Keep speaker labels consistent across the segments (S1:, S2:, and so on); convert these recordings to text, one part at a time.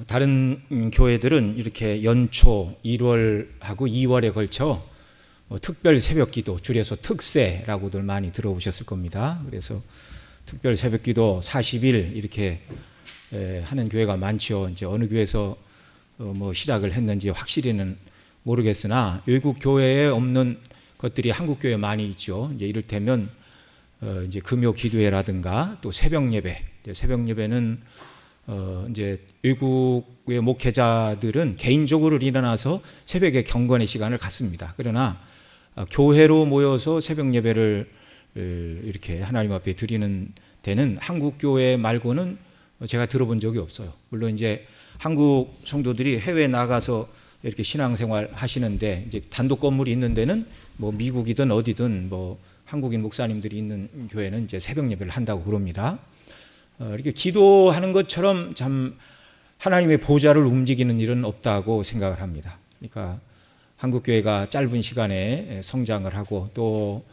S1: 다른 교회들은 이렇게 연초 1월하고 2월에 걸쳐 특별 새벽기도, 줄여서 특새라고들 많이 들어보셨을 겁니다. 그래서 특별 새벽기도 40일 이렇게 하는 교회가 많죠. 이제 어느 교회에서 뭐 시작을 했는지 확실히는 모르겠으나 외국 교회에 없는 것들이 한국 교회에 많이 있죠. 이제 이를테면 이제 금요 기도회라든가 또 새벽 예배. 새벽 예배는 이제 외국의 목회자들은 개인적으로 일어나서 새벽에 경건의 시간을 갖습니다. 그러나 교회로 모여서 새벽 예배를 이렇게 하나님 앞에 드리는 데는 한국 교회 말고는 제가 들어본 적이 없어요. 물론 이제 한국 성도들이 해외에 나가서 이렇게 신앙생활 하시는데 이제 단독 건물이 있는 데는 뭐 미국이든 어디든 뭐 한국인 목사님들이 있는 교회는 이제 새벽 예배를 한다고 그럽니다. 이렇게 기도하는 것처럼 참 하나님의 보좌를 움직이는 일은 없다고 생각을 합니다. 그러니까 한국 교회가 짧은 시간에 성장을 하고 또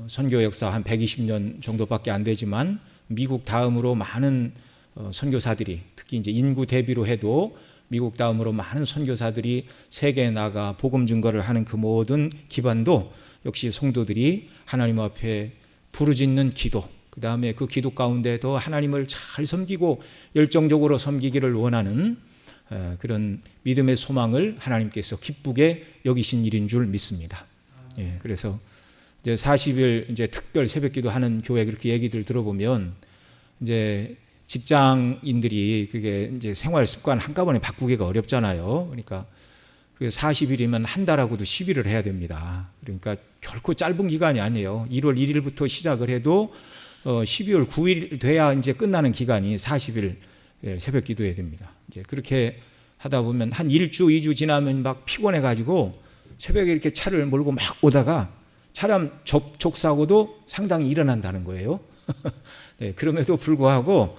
S1: 선교 역사 한 120년 정도밖에 안 되지만 미국 다음으로 많은 선교사들이, 특히 이제 인구 대비로 해도 미국 다음으로 많은 선교사들이 세계에 나가 복음 증거를 하는 그 모든 기반도 역시 성도들이 하나님 앞에 부르짖는 기도, 그 다음에 그 기도 가운데도 하나님을 잘 섬기고 열정적으로 섬기기를 원하는 그런 믿음의 소망을 하나님께서 기쁘게 여기신 일인 줄 믿습니다. 예, 그래서 이제 40일 이제 특별 새벽기도 하는 교회 그렇게 얘기들 들어보면 이제 직장인들이 그게 이제 생활 습관 한꺼번에 바꾸기가 어렵잖아요. 그러니까 그 40일이면 한 달하고도 10일을 해야 됩니다. 그러니까 결코 짧은 기간이 아니에요. 1월 1일부터 시작을 해도 12월 9일 돼야 이제 끝나는 기간이 40일 새벽 기도해야 됩니다. 이제 그렇게 하다 보면 한 1주, 2주 지나면 막 피곤해 가지고 새벽에 이렇게 차를 몰고 막 오다가 차량 접촉사고도 상당히 일어난다는 거예요. 네, 그럼에도 불구하고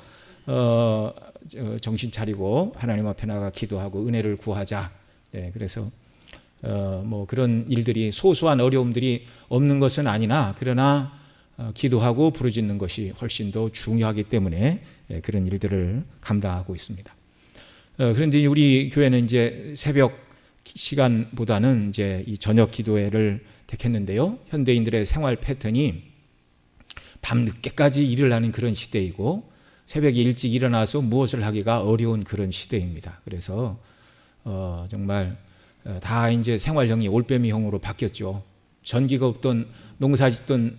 S1: 정신 차리고 하나님 앞에 나가 기도하고 은혜를 구하자. 네, 그래서 뭐 그런 일들이, 소소한 어려움들이 없는 것은 아니나 그러나 기도하고 부르짖는 것이 훨씬 더 중요하기 때문에 그런 일들을 감당하고 있습니다. 그런데 우리 교회는 이제 새벽 시간보다는 이제 이 저녁 기도회를 택했는데요. 현대인들의 생활 패턴이 밤 늦게까지 일을 하는 그런 시대이고 새벽에 일찍 일어나서 무엇을 하기가 어려운 그런 시대입니다. 그래서 정말 다 이제 생활형이 올빼미형으로 바뀌었죠. 전기가 없던 농사짓던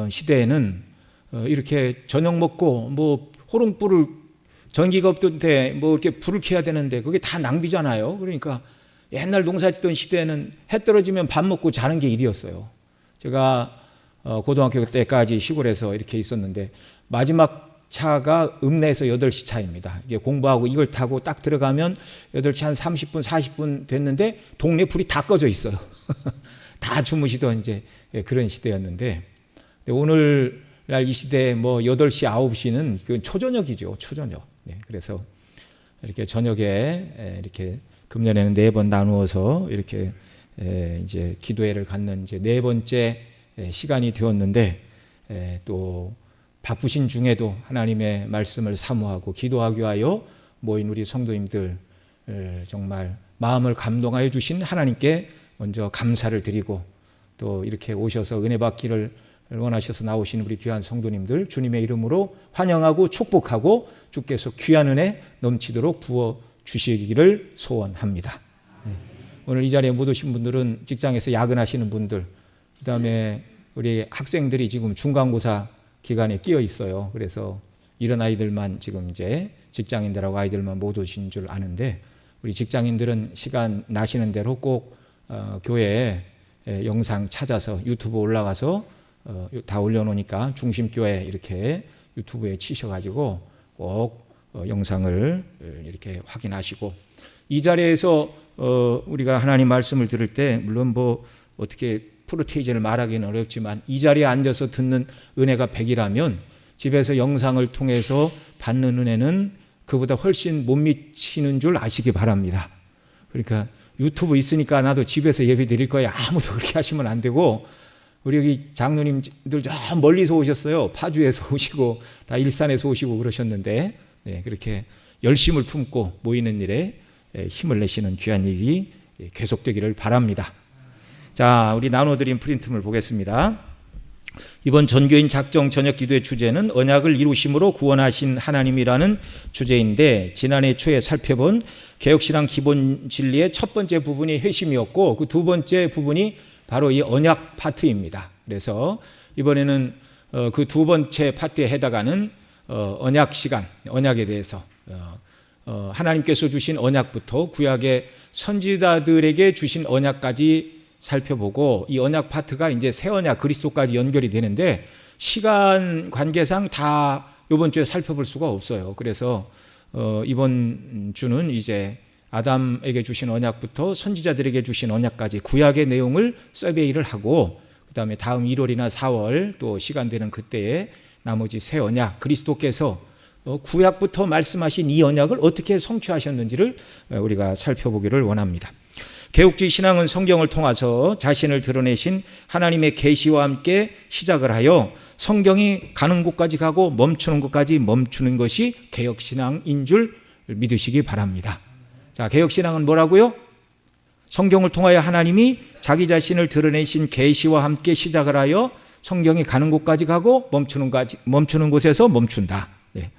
S1: 시대에는 이렇게 저녁 먹고 뭐 호롱불을, 전기가 없던 때 뭐 이렇게 불을 켜야 되는데 그게 다 낭비잖아요. 그러니까 옛날 농사짓던 시대에는 해 떨어지면 밥 먹고 자는 게 일이었어요. 제가 고등학교 때까지 시골에서 이렇게 있었는데 마지막 차가 읍내에서 8시 차입니다. 이게 공부하고 이걸 타고 딱 들어가면 8시 한 30분, 40분 됐는데 동네 불이 다 꺼져 있어요. 다 주무시던 이제 그런 시대였는데 오늘날 이 시대에 뭐 8시, 9시는 그 초저녁이죠. 초저녁. 네, 그래서 이렇게 저녁에 이렇게 금년에는 4번 나누어서 이렇게 이제 기도회를 갖는 이제 4번째 시간이 되었는데 또 바쁘신 중에도 하나님의 말씀을 사모하고 기도하기 위하여 모인 우리 성도님들 정말 마음을 감동하여 주신 하나님께 먼저 감사를 드리고 또 이렇게 오셔서 은혜 받기를 원하셔서 나오신 우리 귀한 성도님들 주님의 이름으로 환영하고 축복하고 주께서 귀한 은혜 넘치도록 부어 주시기를 소원합니다. 오늘 이 자리에 못 오신 분들은 직장에서 야근하시는 분들, 그 다음에 우리 학생들이 지금 중간고사 기간에 끼어 있어요. 그래서 이런 아이들만 지금 이제 직장인들하고 아이들만 못 오신 줄 아는데 우리 직장인들은 시간 나시는 대로 꼭 교회에 영상 찾아서 유튜브 올라가서 다 올려놓으니까 중심교회 이렇게 유튜브에 치셔가지고 꼭 영상을 이렇게 확인하시고 이 자리에서 우리가 하나님 말씀을 들을 때 물론 뭐 어떻게 프로테이제를 말하기는 어렵지만 이 자리에 앉아서 듣는 은혜가 100이라면 집에서 영상을 통해서 받는 은혜는 그보다 훨씬 못 미치는 줄 아시기 바랍니다. 그러니까 유튜브 있으니까 나도 집에서 예배 드릴 거야. 아무도 그렇게 하시면 안 되고 우리 여기 장로님들 저 멀리서 오셨어요. 파주에서 오시고 다 일산에서 오시고 그러셨는데 네, 그렇게 열심을 품고 모이는 일에 힘을 내시는 귀한 일이 계속되기를 바랍니다. 자, 우리 나눠드린 프린트물 보겠습니다. 이번 전교인 작정 저녁 기도의 주제는 언약을 이루심으로 구원하신 하나님이라는 주제인데, 지난해 초에 살펴본 개혁신앙 기본 진리의 첫 번째 부분이 회심이었고, 그 두 번째 부분이 바로 이 언약 파트입니다. 그래서 이번에는 그 두 번째 파트에 해당하는 언약 시간, 언약에 대해서 하나님께서 주신 언약부터 구약의 선지자들에게 주신 언약까지 살펴보고, 이 언약 파트가 이제 새 언약 그리스도까지 연결이 되는데 시간 관계상 다 이번 주에 살펴볼 수가 없어요. 그래서 이번 주는 이제 아담에게 주신 언약부터 선지자들에게 주신 언약까지 구약의 내용을 서베이를 하고, 그 다음에 다음 1월이나 4월 또 시간 되는 그때에 나머지 새 언약, 그리스도께서 구약부터 말씀하신 이 언약을 어떻게 성취하셨는지를 우리가 살펴보기를 원합니다. 개혁주의 신앙은 성경을 통해서 자신을 드러내신 하나님의 계시와 함께 시작을 하여 성경이 가는 곳까지 가고 멈추는 곳까지 멈추는 것이 개혁신앙인 줄 믿으시기 바랍니다. 자, 개혁신앙은 뭐라고요? 성경을 통하여 하나님이 자기 자신을 드러내신 계시와 함께 시작을 하여 성경이 가는 곳까지 가고 멈추는 곳에서 멈춘다. 네.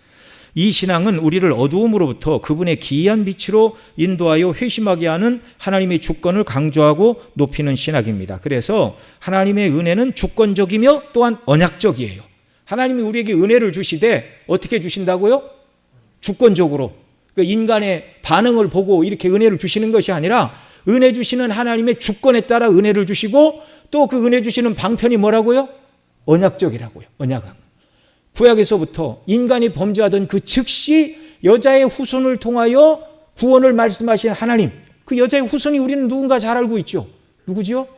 S1: 이 신앙은 우리를 어두움으로부터 그분의 기이한 빛으로 인도하여 회심하게 하는 하나님의 주권을 강조하고 높이는 신학입니다. 그래서 하나님의 은혜는 주권적이며 또한 언약적이에요. 하나님이 우리에게 은혜를 주시되 어떻게 주신다고요? 주권적으로. 그러니까 인간의 반응을 보고 이렇게 은혜를 주시는 것이 아니라 은혜 주시는 하나님의 주권에 따라 은혜를 주시고, 또 그 은혜 주시는 방편이 뭐라고요? 언약적이라고요. 언약학. 구약에서부터 인간이 범죄하던 그 즉시 여자의 후손을 통하여 구원을 말씀하신 하나님, 그 여자의 후손이 우리는 누군가 잘 알고 있죠. 누구지요?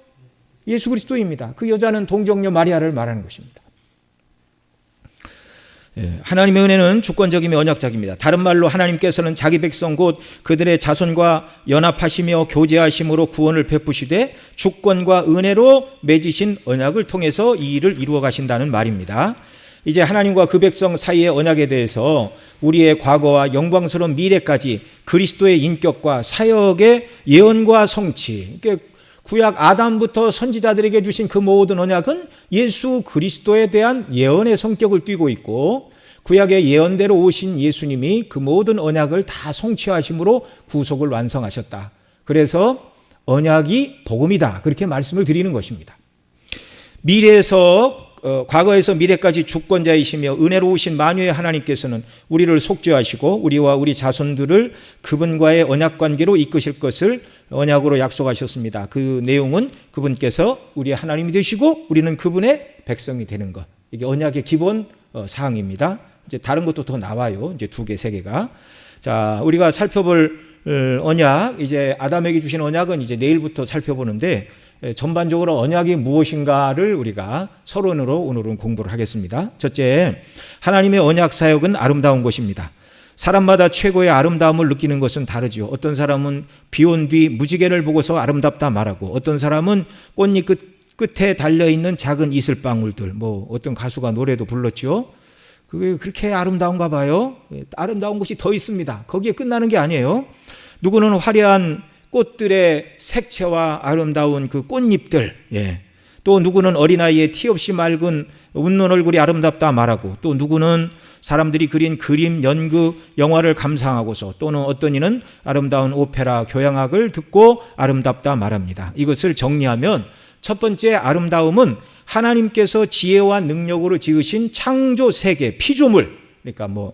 S1: 예수 그리스도입니다. 그 여자는 동정녀 마리아를 말하는 것입니다. 하나님의 은혜는 주권적이며 언약적입니다. 다른 말로 하나님께서는 자기 백성 곧 그들의 자손과 연합하시며 교제하심으로 구원을 베푸시되 주권과 은혜로 맺으신 언약을 통해서 이 일을 이루어 가신다는 말입니다. 이제 하나님과 그 백성 사이의 언약에 대해서 우리의 과거와 영광스러운 미래까지 그리스도의 인격과 사역의 예언과 성취, 그러니까 구약 아담부터 선지자들에게 주신 그 모든 언약은 예수 그리스도에 대한 예언의 성격을 띠고 있고, 구약의 예언대로 오신 예수님이 그 모든 언약을 다 성취하심으로 구속을 완성하셨다. 그래서 언약이 복음이다, 그렇게 말씀을 드리는 것입니다. 과거에서 미래까지 주권자이시며 은혜로우신 만유의 하나님께서는 우리를 속죄하시고 우리와 우리 자손들을 그분과의 언약 관계로 이끄실 것을 언약으로 약속하셨습니다. 그 내용은 그분께서 우리의 하나님이 되시고 우리는 그분의 백성이 되는 것. 이게 언약의 기본 사항입니다. 이제 다른 것도 더 나와요. 이제 2개, 3개가. 자, 우리가 살펴볼 언약, 이제 아담에게 주신 언약은 이제 내일부터 살펴보는데, 전반적으로 언약이 무엇인가를 우리가 서론으로 오늘은 공부를 하겠습니다. 첫째, 하나님의 언약 사역은 아름다운 것입니다. 사람마다 최고의 아름다움을 느끼는 것은 다르지요. 어떤 사람은 비온 뒤 무지개를 보고서 아름답다 말하고, 어떤 사람은 꽃잎 끝에 달려있는 작은 이슬방울들, 어떤 가수가 노래도 불렀죠. 그게 그렇게 아름다운가 봐요. 아름다운 것이 더 있습니다. 거기에 끝나는 게 아니에요. 누구는 화려한 꽃들의 색채와 아름다운 그 꽃잎들, 또 누구는 어린아이의 티 없이 맑은 웃는 얼굴이 아름답다 말하고, 또 누구는 사람들이 그린 그림, 연극, 영화를 감상하고서, 또는 어떤 이는 아름다운 오페라, 교향악을 듣고 아름답다 말합니다. 이것을 정리하면 첫 번째 아름다움은 하나님께서 지혜와 능력으로 지으신 창조 세계, 피조물, 그러니까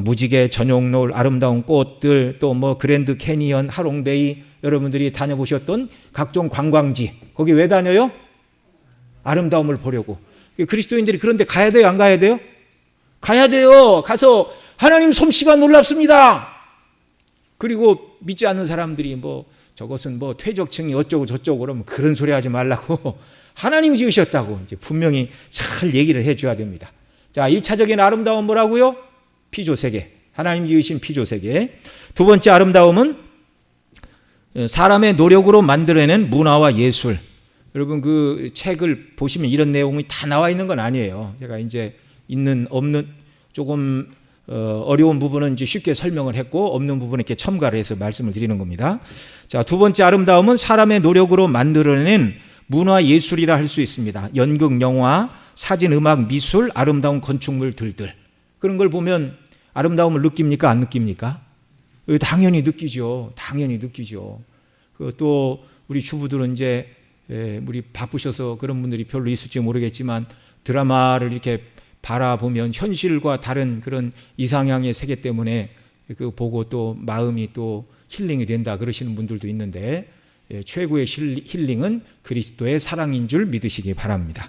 S1: 무지개, 전용놀, 아름다운 꽃들, 또 그랜드 캐니언, 하롱베이, 여러분들이 다녀보셨던 각종 관광지, 거기 왜 다녀요? 아름다움을 보려고. 그리스도인들이 그런데 가야 돼요, 안 가야 돼요? 가야 돼요. 가서 하나님 솜씨가 놀랍습니다. 그리고 믿지 않는 사람들이 저것은 퇴적층이 어쩌고 저쩌고 그러면 그런 소리 하지 말라고 하나님이 지으셨다고 이제 분명히 잘 얘기를 해줘야 됩니다. 자, 1차적인 아름다움은 뭐라고요? 피조세계. 하나님 지으신 피조세계. 두 번째 아름다움은 사람의 노력으로 만들어낸 문화와 예술. 여러분 그 책을 보시면 이런 내용이 다 나와 있는 건 아니에요. 제가 이제 있는 없는 조금 어려운 부분은 이제 쉽게 설명을 했고 없는 부분에 이렇게 첨가를 해서 말씀을 드리는 겁니다. 자, 두 번째 아름다움은 사람의 노력으로 만들어낸 문화 예술이라 할 수 있습니다. 연극, 영화, 사진, 음악, 미술, 아름다운 건축물들들 그런 걸 보면 아름다움을 느낍니까? 안 느낍니까? 당연히 느끼죠. 당연히 느끼죠. 또 우리 주부들은 이제 우리 바쁘셔서 그런 분들이 별로 있을지 모르겠지만 드라마를 이렇게 바라보면 현실과 다른 그런 이상향의 세계 때문에 그 보고 또 마음이 또 힐링이 된다 그러시는 분들도 있는데 최고의 힐링은 그리스도의 사랑인 줄 믿으시기 바랍니다.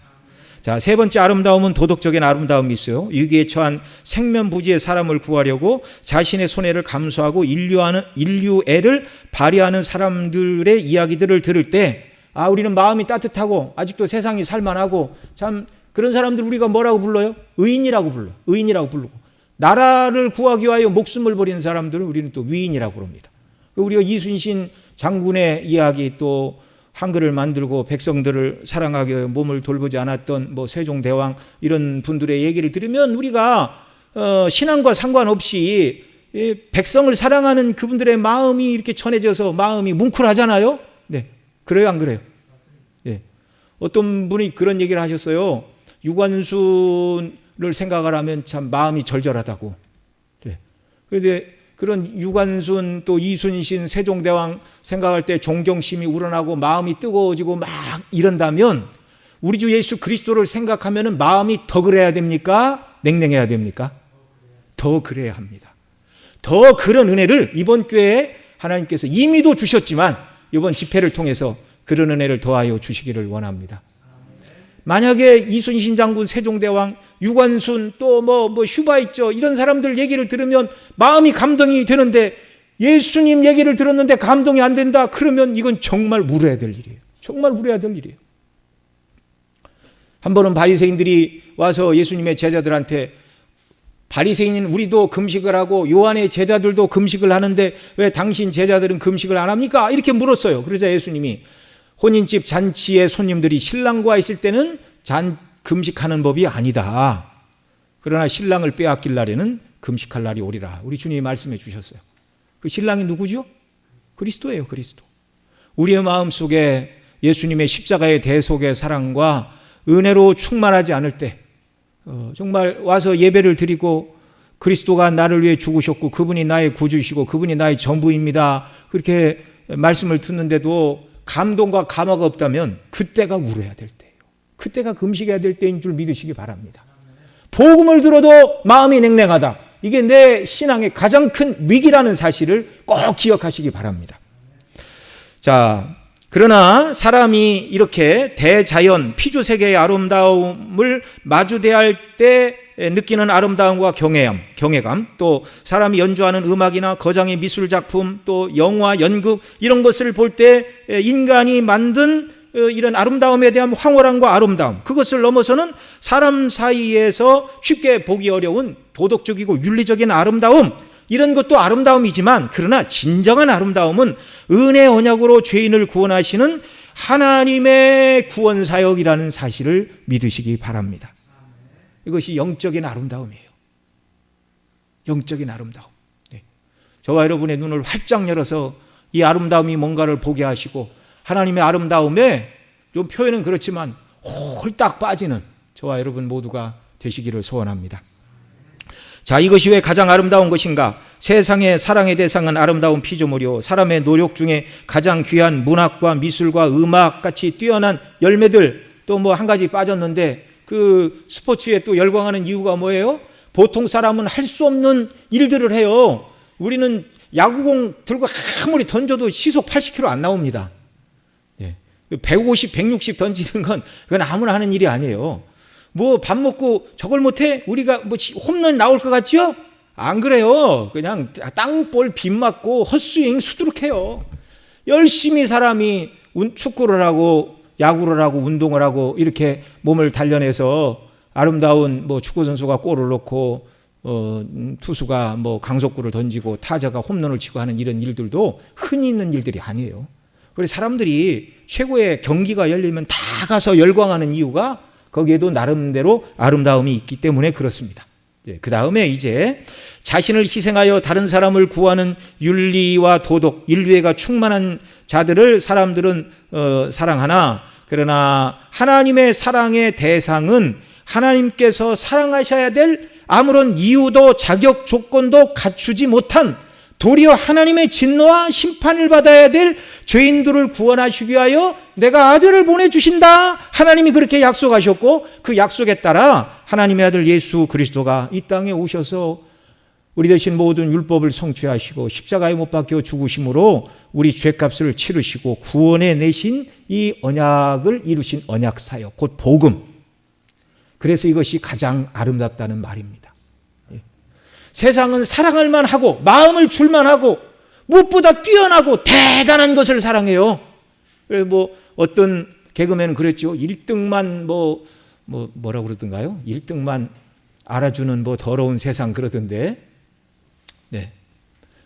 S1: 자, 세 번째 아름다움은 도덕적인 아름다움이 있어요. 위기에 처한 생면부지의 사람을 구하려고 자신의 손해를 감수하고 인류애를 발휘하는 사람들의 이야기들을 들을 때 우리는 마음이 따뜻하고 아직도 세상이 살만하고 참 그런 사람들 우리가 뭐라고 불러요? 의인이라고 불러요. 의인이라고 부르고 나라를 구하기 위하여 목숨을 버리는 사람들을 우리는 또 위인이라고 부릅니다. 우리가 이순신 장군의 이야기 또 한글을 만들고 백성들을 사랑하기 위해 몸을 돌보지 않았던 뭐 세종대왕 이런 분들의 얘기를 들으면 우리가 신앙과 상관없이 백성을 사랑하는 그분들의 마음이 이렇게 전해져서 마음이 뭉클하잖아요. 네, 그래요, 안 그래요? 네. 어떤 분이 그런 얘기를 하셨어요. 유관순을 생각을 하면 참 마음이 절절하다고. 네. 그런데 그런 유관순 또 이순신 세종대왕 생각할 때 존경심이 우러나고 마음이 뜨거워지고 막 이런다면 우리 주 예수 그리스도를 생각하면 마음이 더 그래야 됩니까? 냉랭해야 됩니까? 더 그래야 합니다. 더 그런 은혜를 이번 교회에 하나님께서 이미도 주셨지만 이번 집회를 통해서 그런 은혜를 더하여 주시기를 원합니다. 만약에 이순신 장군, 세종대왕, 유관순 또 뭐 휴바 있죠. 이런 사람들 얘기를 들으면 마음이 감동이 되는데 예수님 얘기를 들었는데 감동이 안 된다. 그러면 이건 정말 울어야 될 일이에요. 정말 울어야 될 일이에요. 한 번은 바리새인들이 와서 예수님의 제자들한테 바리새인인 우리도 금식을 하고 요한의 제자들도 금식을 하는데 왜 당신 제자들은 금식을 안 합니까? 이렇게 물었어요. 그러자 예수님이 혼인집 잔치에 손님들이 신랑과 있을 때는 금식하는 법이 아니다. 그러나 신랑을 빼앗길 날에는 금식할 날이 오리라. 우리 주님이 말씀해 주셨어요. 그 신랑이 누구죠? 그리스도예요. 그리스도. 우리의 마음속에 예수님의 십자가의 대속의 사랑과 은혜로 충만하지 않을 때 정말 와서 예배를 드리고 그리스도가 나를 위해 죽으셨고 그분이 나의 구주시고 그분이 나의 전부입니다. 그렇게 말씀을 듣는데도 감동과 감화가 없다면 그때가 울어야 될 때예요. 그때가 금식해야 될 때인 줄 믿으시기 바랍니다. 복음을 들어도 마음이 냉랭하다. 이게 내 신앙의 가장 큰 위기라는 사실을 꼭 기억하시기 바랍니다. 자, 그러나 사람이 이렇게 대자연, 피조세계의 아름다움을 마주대할 때 느끼는 아름다움과 경외감, 또 사람이 연주하는 음악이나 거장의 미술작품, 또 영화, 연극 이런 것을 볼 때 인간이 만든 이런 아름다움에 대한 황홀함과 아름다움, 그것을 넘어서는 사람 사이에서 쉽게 보기 어려운 도덕적이고 윤리적인 아름다움, 이런 것도 아름다움이지만 그러나 진정한 아름다움은 은혜 언약으로 죄인을 구원하시는 하나님의 구원 사역이라는 사실을 믿으시기 바랍니다. 이것이 영적인 아름다움이에요. 영적인 아름다움. 네. 저와 여러분의 눈을 활짝 열어서 이 아름다움이 뭔가를 보게 하시고 하나님의 아름다움에 좀 표현은 그렇지만 홀딱 빠지는 저와 여러분 모두가 되시기를 소원합니다. 자, 이것이 왜 가장 아름다운 것인가? 세상의 사랑의 대상은 아름다운 피조물이요 사람의 노력 중에 가장 귀한 문학과 미술과 음악 같이 뛰어난 열매들, 또 뭐 한 가지 빠졌는데 그 스포츠에 또 열광하는 이유가 뭐예요? 보통 사람은 할 수 없는 일들을 해요. 우리는 야구공 들고 아무리 던져도 시속 80km 안 나옵니다. 150, 160 던지는 건 그건 아무나 하는 일이 아니에요. 뭐 밥 먹고 저걸 못해? 우리가 뭐 홈런 나올 것 같죠? 안 그래요. 그냥 땅볼 빗 맞고 헛스윙 수두룩해요. 열심히 사람이 축구를 하고 야구를 하고 운동을 하고 이렇게 몸을 단련해서 아름다운 뭐 축구 선수가 골을 넣고 투수가 뭐 강속구를 던지고 타자가 홈런을 치고 하는 이런 일들도 흔히 있는 일들이 아니에요. 그래서 사람들이 최고의 경기가 열리면 다 가서 열광하는 이유가 거기에도 나름대로 아름다움이 있기 때문에 그렇습니다. 그 다음에 이제 자신을 희생하여 다른 사람을 구하는 윤리와 도덕, 인류애가 충만한 자들을 사람들은 사랑하나, 그러나 하나님의 사랑의 대상은 하나님께서 사랑하셔야 될 아무런 이유도 자격 조건도 갖추지 못한, 도리어 하나님의 진노와 심판을 받아야 될 죄인들을 구원하시기 위하여 내가 아들을 보내주신다. 하나님이 그렇게 약속하셨고, 그 약속에 따라 하나님의 아들 예수 그리스도가 이 땅에 오셔서 우리 대신 모든 율법을 성취하시고 십자가에 못 박혀 죽으심으로 우리 죄값을 치르시고 구원해 내신 이 언약을 이루신 언약사역, 곧 복음. 그래서 이것이 가장 아름답다는 말입니다. 세상은 사랑할 만하고 마음을 줄만 하고 무엇보다 뛰어나고 대단한 것을 사랑해요. 그래서 뭐 어떤 개그맨은 그랬죠. 1등만 뭐라고 그러던가요? 1등만 알아주는 뭐 더러운 세상 그러던데. 네.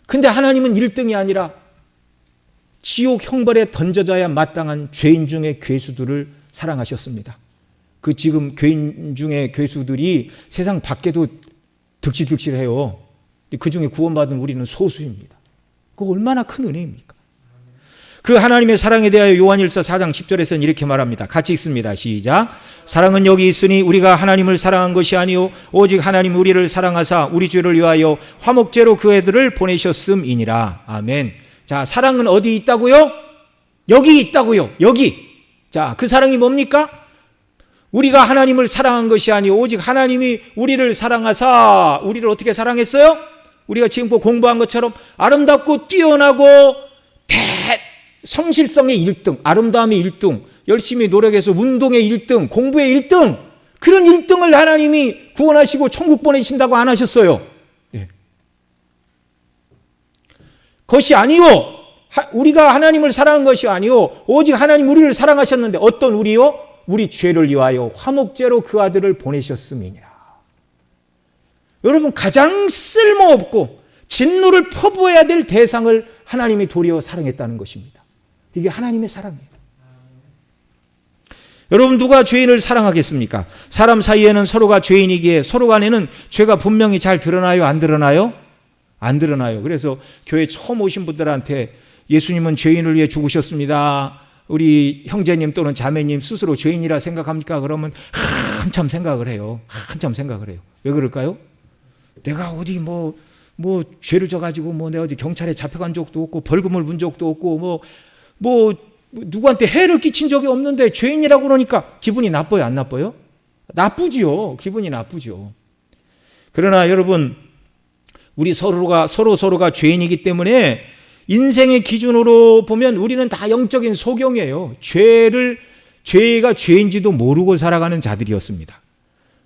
S1: 근데 하나님은 1등이 아니라 지옥 형벌에 던져져야 마땅한 죄인 중의 괴수들을 사랑하셨습니다. 그 지금 죄인 중의 괴수들이 세상 밖에도 득실득실해요. 그 중에 구원받은 우리는 소수입니다. 그거 얼마나 큰 은혜입니까? 그 하나님의 사랑에 대하여 요한일서 4장 10절에서는 이렇게 말합니다. 같이 읽습니다. 시작. 사랑은 여기 있으니 우리가 하나님을 사랑한 것이 아니요 오직 하나님 우리를 사랑하사 우리 죄를 위하여 화목제로 그 애들을 보내셨음이니라. 아멘. 자, 사랑은 어디 있다고요? 여기 있다고요. 여기. 자, 그 사랑이 뭡니까? 우리가 하나님을 사랑한 것이 아니요 오직 하나님이 우리를 사랑하사, 우리를 어떻게 사랑했어요? 우리가 지금 공부한 것처럼 아름답고 뛰어나고 성실성의 1등, 아름다움의 1등, 열심히 노력해서 운동의 1등, 공부의 1등, 그런 1등을 하나님이 구원하시고 천국 보내신다고 안 하셨어요. 네. 그것이 아니요, 우리가 하나님을 사랑한 것이 아니요 오직 하나님 우리를 사랑하셨는데, 어떤 우리요? 우리 죄를 위하여 화목제로 그 아들을 보내셨음이니라. 여러분, 가장 쓸모없고 진노를 퍼부어야 될 대상을 하나님이 도리어 사랑했다는 것입니다. 이게 하나님의 사랑이에요. 여러분, 누가 죄인을 사랑하겠습니까? 사람 사이에는 서로가 죄인이기에 서로 간에는 죄가 분명히 잘 드러나요? 안 드러나요? 안 드러나요. 그래서 교회 처음 오신 분들한테 예수님은 죄인을 위해 죽으셨습니다. 우리 형제님 또는 자매님 스스로 죄인이라 생각합니까? 그러면 한참 생각을 해요. 한참 생각을 해요. 왜 그럴까요? 내가 어디 뭐 죄를 져가지고 내가 어디 경찰에 잡혀간 적도 없고 벌금을 문 적도 없고 누구한테 해를 끼친 적이 없는데 죄인이라고 그러니까 기분이 나빠요? 안 나빠요? 나쁘지요. 기분이 나쁘죠. 그러나 여러분, 우리 서로가 죄인이기 때문에 인생의 기준으로 보면 우리는 다 영적인 소경이에요. 죄가 죄인지도 모르고 살아가는 자들이었습니다.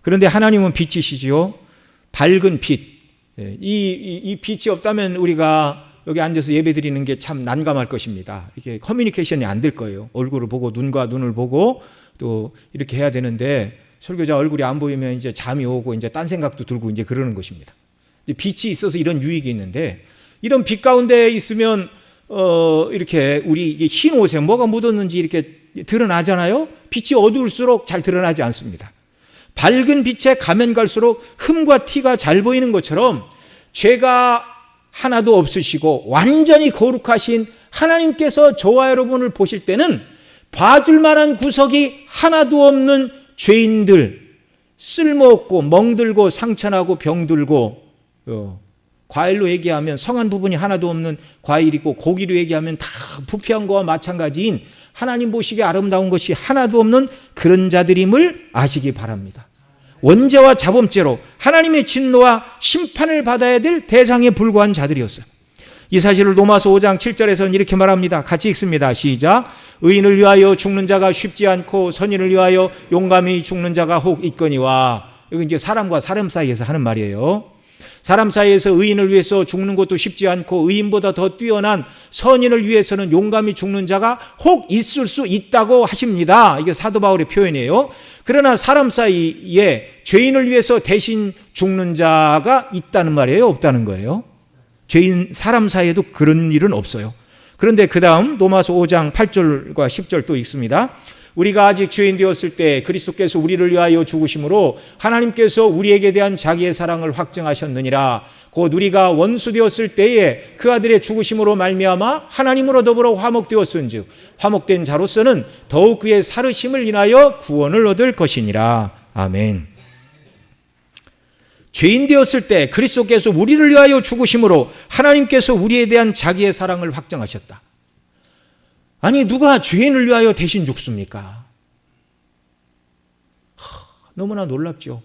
S1: 그런데 하나님은 빛이시죠. 밝은 빛. 이 빛이 없다면 우리가 여기 앉아서 예배 드리는 게 참 난감할 것입니다. 이게 커뮤니케이션이 안 될 거예요. 얼굴을 보고 눈과 눈을 보고 또 이렇게 해야 되는데, 설교자 얼굴이 안 보이면 이제 잠이 오고 이제 딴 생각도 들고 이제 그러는 것입니다. 빛이 있어서 이런 유익이 있는데, 이런 빛 가운데 있으면 이렇게 우리 흰 옷에 뭐가 묻었는지 이렇게 드러나잖아요. 빛이 어두울수록 잘 드러나지 않습니다. 밝은 빛에 가면 갈수록 흠과 티가 잘 보이는 것처럼 죄가 하나도 없으시고 완전히 거룩하신 하나님께서 저와 여러분을 보실 때는 봐줄 만한 구석이 하나도 없는 죄인들, 쓸모없고 멍들고 상처나고 병들고, 과일로 얘기하면 성한 부분이 하나도 없는 과일이고, 고기로 얘기하면 다 부패한 거와 마찬가지인 하나님 보시기에 아름다운 것이 하나도 없는 그런 자들임을 아시기 바랍니다. 원죄와 자범죄로 하나님의 진노와 심판을 받아야 될 대상에 불과한 자들이었어요. 이 사실을 로마서 5장 7절에서는 이렇게 말합니다. 같이 읽습니다. 시작. 의인을 위하여 죽는 자가 쉽지 않고 선인을 위하여 용감히 죽는 자가 혹 있거니와. 이건 이제 사람과 사람 사이에서 하는 말이에요. 사람 사이에서 의인을 위해서 죽는 것도 쉽지 않고 의인보다 더 뛰어난 선인을 위해서는 용감히 죽는 자가 혹 있을 수 있다고 하십니다. 이게 사도 바울의 표현이에요. 그러나 사람 사이에 죄인을 위해서 대신 죽는 자가 있다는 말이에요? 없다는 거예요? 사람 사이에도 그런 일은 없어요. 그런데 그 다음 로마서 5장 8절과 10절 또 읽습니다. 우리가 아직 죄인 되었을 때 그리스도께서 우리를 위하여 죽으심으로 하나님께서 우리에게 대한 자기의 사랑을 확증하셨느니라. 곧 우리가 원수 되었을 때에 그 아들의 죽으심으로 말미암아 하나님으로 더불어 화목되었은즉 화목된 자로서는 더욱 그의 살으심을 인하여 구원을 얻을 것이니라. 아멘. 죄인 되었을 때 그리스도께서 우리를 위하여 죽으심으로 하나님께서 우리에 대한 자기의 사랑을 확증하셨다. 아니, 누가 죄인을 위하여 대신 죽습니까? 너무나 놀랍죠.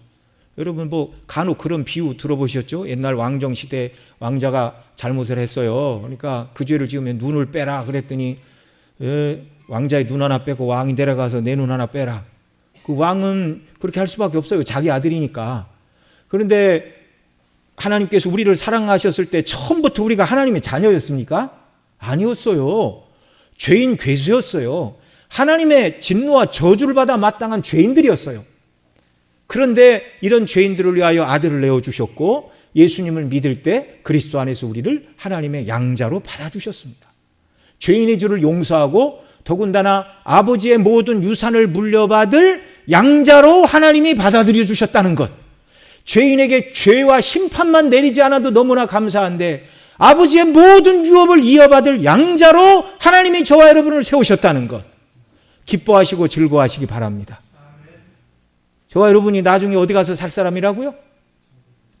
S1: 여러분 간혹 그런 비유 들어보셨죠? 옛날 왕정시대 왕자가 잘못을 했어요. 그러니까 그 죄를 지으면 눈을 빼라 그랬더니 왕자의 눈 하나 빼고 왕이 내려가서 내 눈 하나 빼라. 그 왕은 그렇게 할 수밖에 없어요. 자기 아들이니까. 그런데 하나님께서 우리를 사랑하셨을 때 처음부터 우리가 하나님의 자녀였습니까? 아니었어요. 죄인 괴수였어요. 하나님의 진노와 저주를 받아 마땅한 죄인들이었어요. 그런데 이런 죄인들을 위하여 아들을 내어주셨고 예수님을 믿을 때 그리스도 안에서 우리를 하나님의 양자로 받아주셨습니다. 죄인의 죄를 용서하고 더군다나 아버지의 모든 유산을 물려받을 양자로 하나님이 받아들여 주셨다는 것. 죄인에게 죄와 심판만 내리지 않아도 너무나 감사한데 아버지의 모든 유업을 이어받을 양자로 하나님이 저와 여러분을 세우셨다는 것. 기뻐하시고 즐거워하시기 바랍니다. 저와 여러분이 나중에 어디 가서 살 사람이라고요?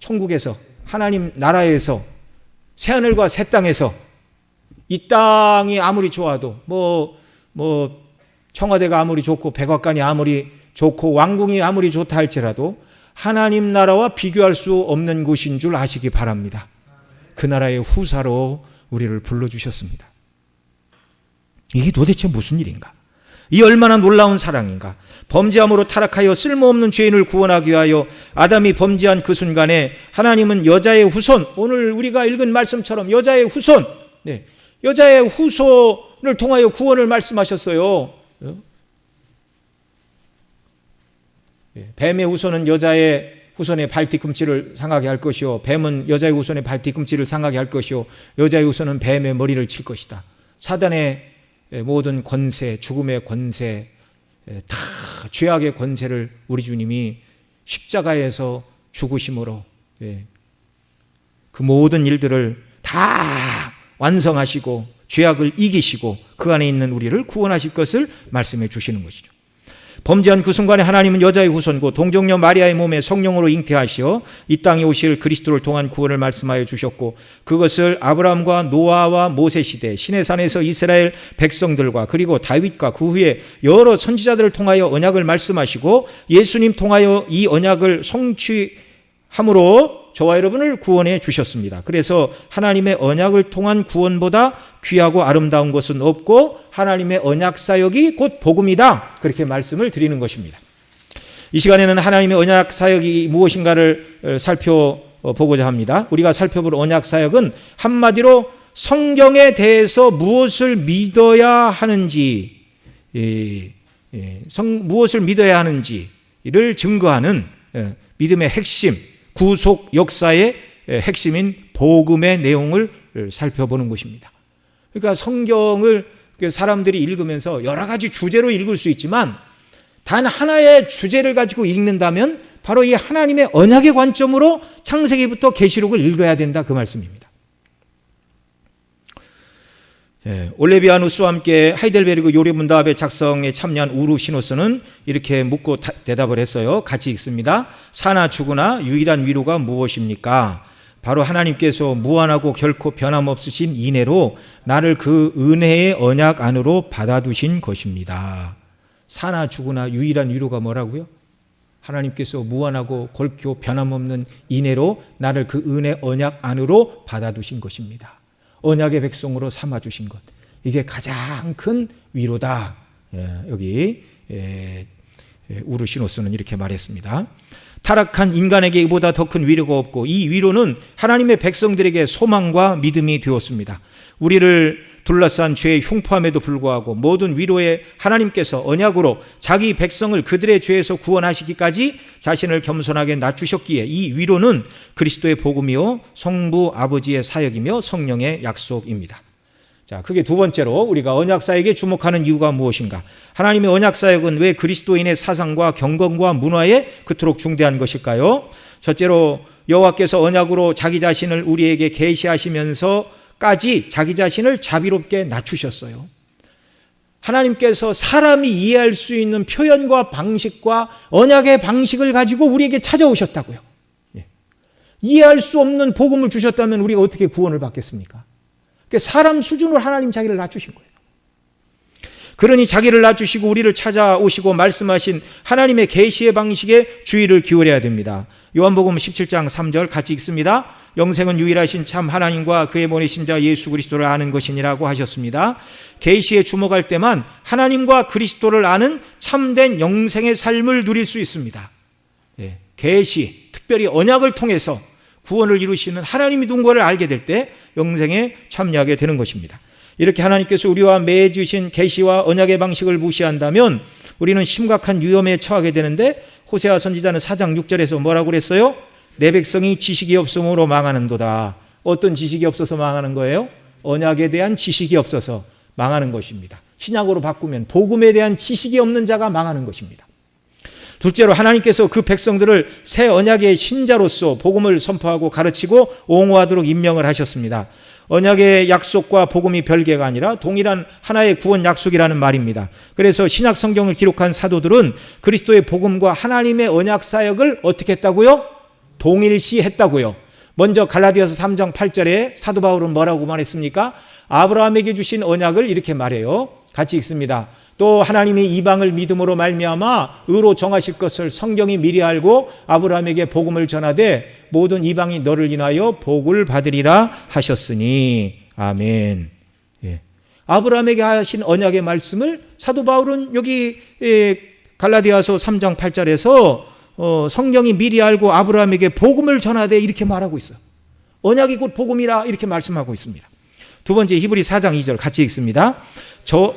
S1: 천국에서, 하나님 나라에서, 새하늘과 새 땅에서. 이 땅이 아무리 좋아도 청와대가 아무리 좋고 백악관이 아무리 좋고 왕궁이 아무리 좋다 할지라도 하나님 나라와 비교할 수 없는 곳인 줄 아시기 바랍니다. 그 나라의 후사로 우리를 불러주셨습니다. 이게 도대체 무슨 일인가? 이 얼마나 놀라운 사랑인가? 범죄함으로 타락하여 쓸모없는 죄인을 구원하기 위하여 아담이 범죄한 그 순간에 하나님은 여자의 후손, 오늘 우리가 읽은 말씀처럼 여자의 후손, 여자의 후손을 통하여 구원을 말씀하셨어요. 뱀의 후손은 여자의 후손의 발뒤꿈치를 상하게 할 것이요, 뱀은 여자의 후손의 발뒤꿈치를 상하게 할 것이요, 여자의 후손은 뱀의 머리를 칠 것이다. 사단의 모든 권세, 죽음의 권세, 다 죄악의 권세를 우리 주님이 십자가에서 죽으심으로 그 모든 일들을 다 완성하시고 죄악을 이기시고 그 안에 있는 우리를 구원하실 것을 말씀해 주시는 것이죠. 범죄한 그 순간에 하나님은 여자의 후손고 동정녀 마리아의 몸에 성령으로 잉태하시어 이 땅에 오실 그리스도를 통한 구원을 말씀하여 주셨고 그것을 아브라함과 노아와 모세 시대 시내산에서 이스라엘 백성들과 그리고 다윗과 그 후에 여러 선지자들을 통하여 언약을 말씀하시고 예수님 통하여 이 언약을 성취함으로 저와 여러분을 구원해 주셨습니다. 그래서 하나님의 언약을 통한 구원보다 귀하고 아름다운 것은 없고 하나님의 언약 사역이 곧 복음이다. 그렇게 말씀을 드리는 것입니다. 이 시간에는 하나님의 언약 사역이 무엇인가를 살펴보고자 합니다. 우리가 살펴볼 언약 사역은 한마디로 성경에 대해서 무엇을 믿어야 하는지, 무엇을 믿어야 하는지를 증거하는 믿음의 핵심, 구속 역사의 핵심인 복음의 내용을 살펴보는 것입니다. 그러니까 성경을 사람들이 읽으면서 여러 가지 주제로 읽을 수 있지만 단 하나의 주제를 가지고 읽는다면 바로 이 하나님의 언약의 관점으로 창세기부터 계시록을 읽어야 된다, 그 말씀입니다. 올레비아누스와 함께 하이델베르그 요리문답의 작성에 참여한 우르시노스는 이렇게 묻고 대답을 했어요. 같이 읽습니다. 사나 죽으나 유일한 위로가 무엇입니까? 바로 하나님께서 무한하고 결코 변함없으신 인애로 나를 그 은혜의 언약 안으로 받아두신 것입니다. 사나 죽으나 유일한 위로가 뭐라고요? 하나님께서 무한하고 결코 변함없는 인애로 나를 그 은혜 언약 안으로 받아두신 것입니다. 언약의 백성으로 삼아주신 것, 이게 가장 큰 위로다. 여기 우르시노스는 이렇게 말했습니다. 타락한 인간에게 이보다 더 큰 위로가 없고 이 위로는 하나님의 백성들에게 소망과 믿음이 되었습니다. 우리를 둘러싼 죄의 흉포함에도 불구하고 모든 위로에 하나님께서 언약으로 자기 백성을 그들의 죄에서 구원하시기까지 자신을 겸손하게 낮추셨기에 이 위로는 그리스도의 복음이요 성부 아버지의 사역이며 성령의 약속입니다. 자, 그게 두 번째로 우리가 언약사역에 주목하는 이유가 무엇인가? 하나님의 언약사역은 왜 그리스도인의 사상과 경건과 문화에 그토록 중대한 것일까요? 첫째로 여호와께서 언약으로 자기 자신을 우리에게 계시하시면서까지 자기 자신을 자비롭게 낮추셨어요. 하나님께서 사람이 이해할 수 있는 표현과 방식과 언약의 방식을 가지고 우리에게 찾아오셨다고요. 이해할 수 없는 복음을 주셨다면 우리가 어떻게 구원을 받겠습니까? 사람 수준으로 하나님 자기를 낮추신 거예요. 그러니 자기를 낮추시고 우리를 찾아오시고 말씀하신 하나님의 계시의 방식에 주의를 기울여야 됩니다. 요한복음 17장 3절 같이 읽습니다. 영생은 유일하신 참 하나님과 그의 보내신 자 예수 그리스도를 아는 것이니라고 하셨습니다. 계시에 주목할 때만 하나님과 그리스도를 아는 참된 영생의 삶을 누릴 수 있습니다. 계시, 특별히 언약을 통해서 구원을 이루시는 하나님이 누군가를 알게 될 때 영생에 참여하게 되는 것입니다. 이렇게 하나님께서 우리와 맺으신 계시와 언약의 방식을 무시한다면 우리는 심각한 위험에 처하게 되는데, 호세아 선지자는 4장 6절에서 뭐라고 그랬어요? 내 백성이 지식이 없음으로 망하는도다. 어떤 지식이 없어서 망하는 거예요? 언약에 대한 지식이 없어서 망하는 것입니다. 신약으로 바꾸면 복음에 대한 지식이 없는 자가 망하는 것입니다. 둘째로 하나님께서 그 백성들을 새 언약의 신자로서 복음을 선포하고 가르치고 옹호하도록 임명을 하셨습니다. 언약의 약속과 복음이 별개가 아니라 동일한 하나의 구원 약속이라는 말입니다. 그래서 신약 성경을 기록한 사도들은 그리스도의 복음과 하나님의 언약 사역을 어떻게 했다고요? 동일시했다고요. 먼저 갈라디아서 3장 8절에 사도 바울은 뭐라고 말했습니까? 아브라함에게 주신 언약을 이렇게 말해요. 같이 읽습니다. 또 하나님이 이방을 믿음으로 말미암아 의로 정하실 것을 성경이 미리 알고 아브라함에게 복음을 전하되 모든 이방이 너를 인하여 복을 받으리라 하셨으니. 아멘. 아브라함에게 하신 언약의 말씀을 사도 바울은 여기 갈라디아서 3장 8절에서 성경이 미리 알고 아브라함에게 복음을 전하되 이렇게 말하고 있어요. 언약이 곧 복음이라 이렇게 말씀하고 있습니다. 두 번째 히브리 4장 2절 같이 읽습니다.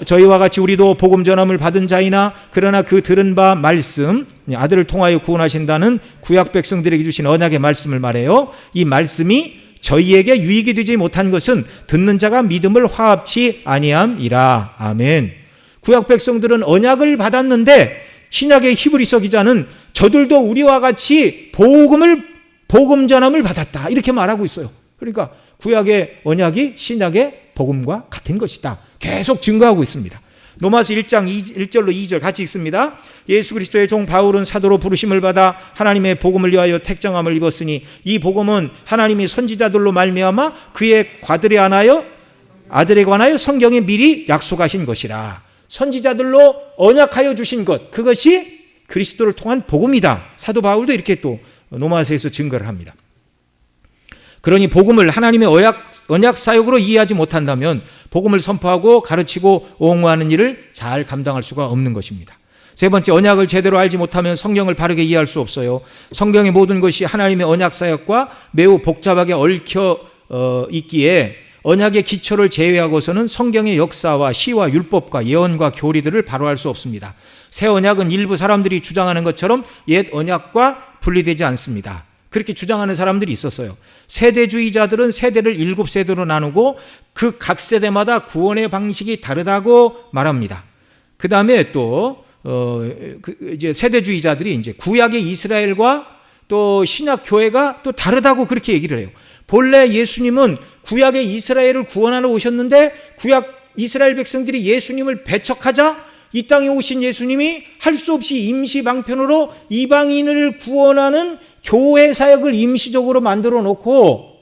S1: 저희와 같이 우리도 복음 전함을 받은 자이나 그러나 그 들은 바 말씀, 아들을 통하여 구원하신다는 구약 백성들에게 주신 언약의 말씀을 말해요. 이 말씀이 저희에게 유익이 되지 못한 것은 듣는 자가 믿음을 화합치 아니함이라. 아멘. 구약 백성들은 언약을 받았는데 신약의 히브리서 기자는 저들도 우리와 같이 복음 전함을 받았다 이렇게 말하고 있어요. 그러니까 구약의 언약이 신약의 복음과 같은 것이다. 계속 증거하고 있습니다. 로마서 1장 1절로 2절 같이 읽습니다. 예수 그리스도의 종 바울은 사도로 부르심을 받아 하나님의 복음을 위하여 택정함을 입었으니 이 복음은 하나님이 선지자들로 말미암아 그의 아들에 관하여 성경에 미리 약속하신 것이라. 선지자들로 언약하여 주신 것, 그것이 그리스도를 통한 복음이다. 사도 바울도 이렇게 또 로마서에서 증거를 합니다. 그러니 복음을 하나님의 언약 사역으로 이해하지 못한다면 복음을 선포하고 가르치고 옹호하는 일을 잘 감당할 수가 없는 것입니다. 세 번째, 언약을 제대로 알지 못하면 성경을 바르게 이해할 수 없어요. 성경의 모든 것이 하나님의 언약 사역과 매우 복잡하게 얽혀 있기에 언약의 기초를 제외하고서는 성경의 역사와 시와 율법과 예언과 교리들을 바로 알 수 없습니다. 새 언약은 일부 사람들이 주장하는 것처럼 옛 언약과 분리되지 않습니다. 그렇게 주장하는 사람들이 있었어요. 세대주의자들은 세대를 7세대로 나누고 그 각 세대마다 구원의 방식이 다르다고 말합니다. 그 다음에 또 이제 세대주의자들이 이제 구약의 이스라엘과 또 신약 교회가 또 다르다고 그렇게 얘기를 해요. 본래 예수님은 구약의 이스라엘을 구원하러 오셨는데 구약 이스라엘 백성들이 예수님을 배척하자 이 땅에 오신 예수님이 할 수 없이 임시 방편으로 이방인을 구원하는 교회 사역을 임시적으로 만들어 놓고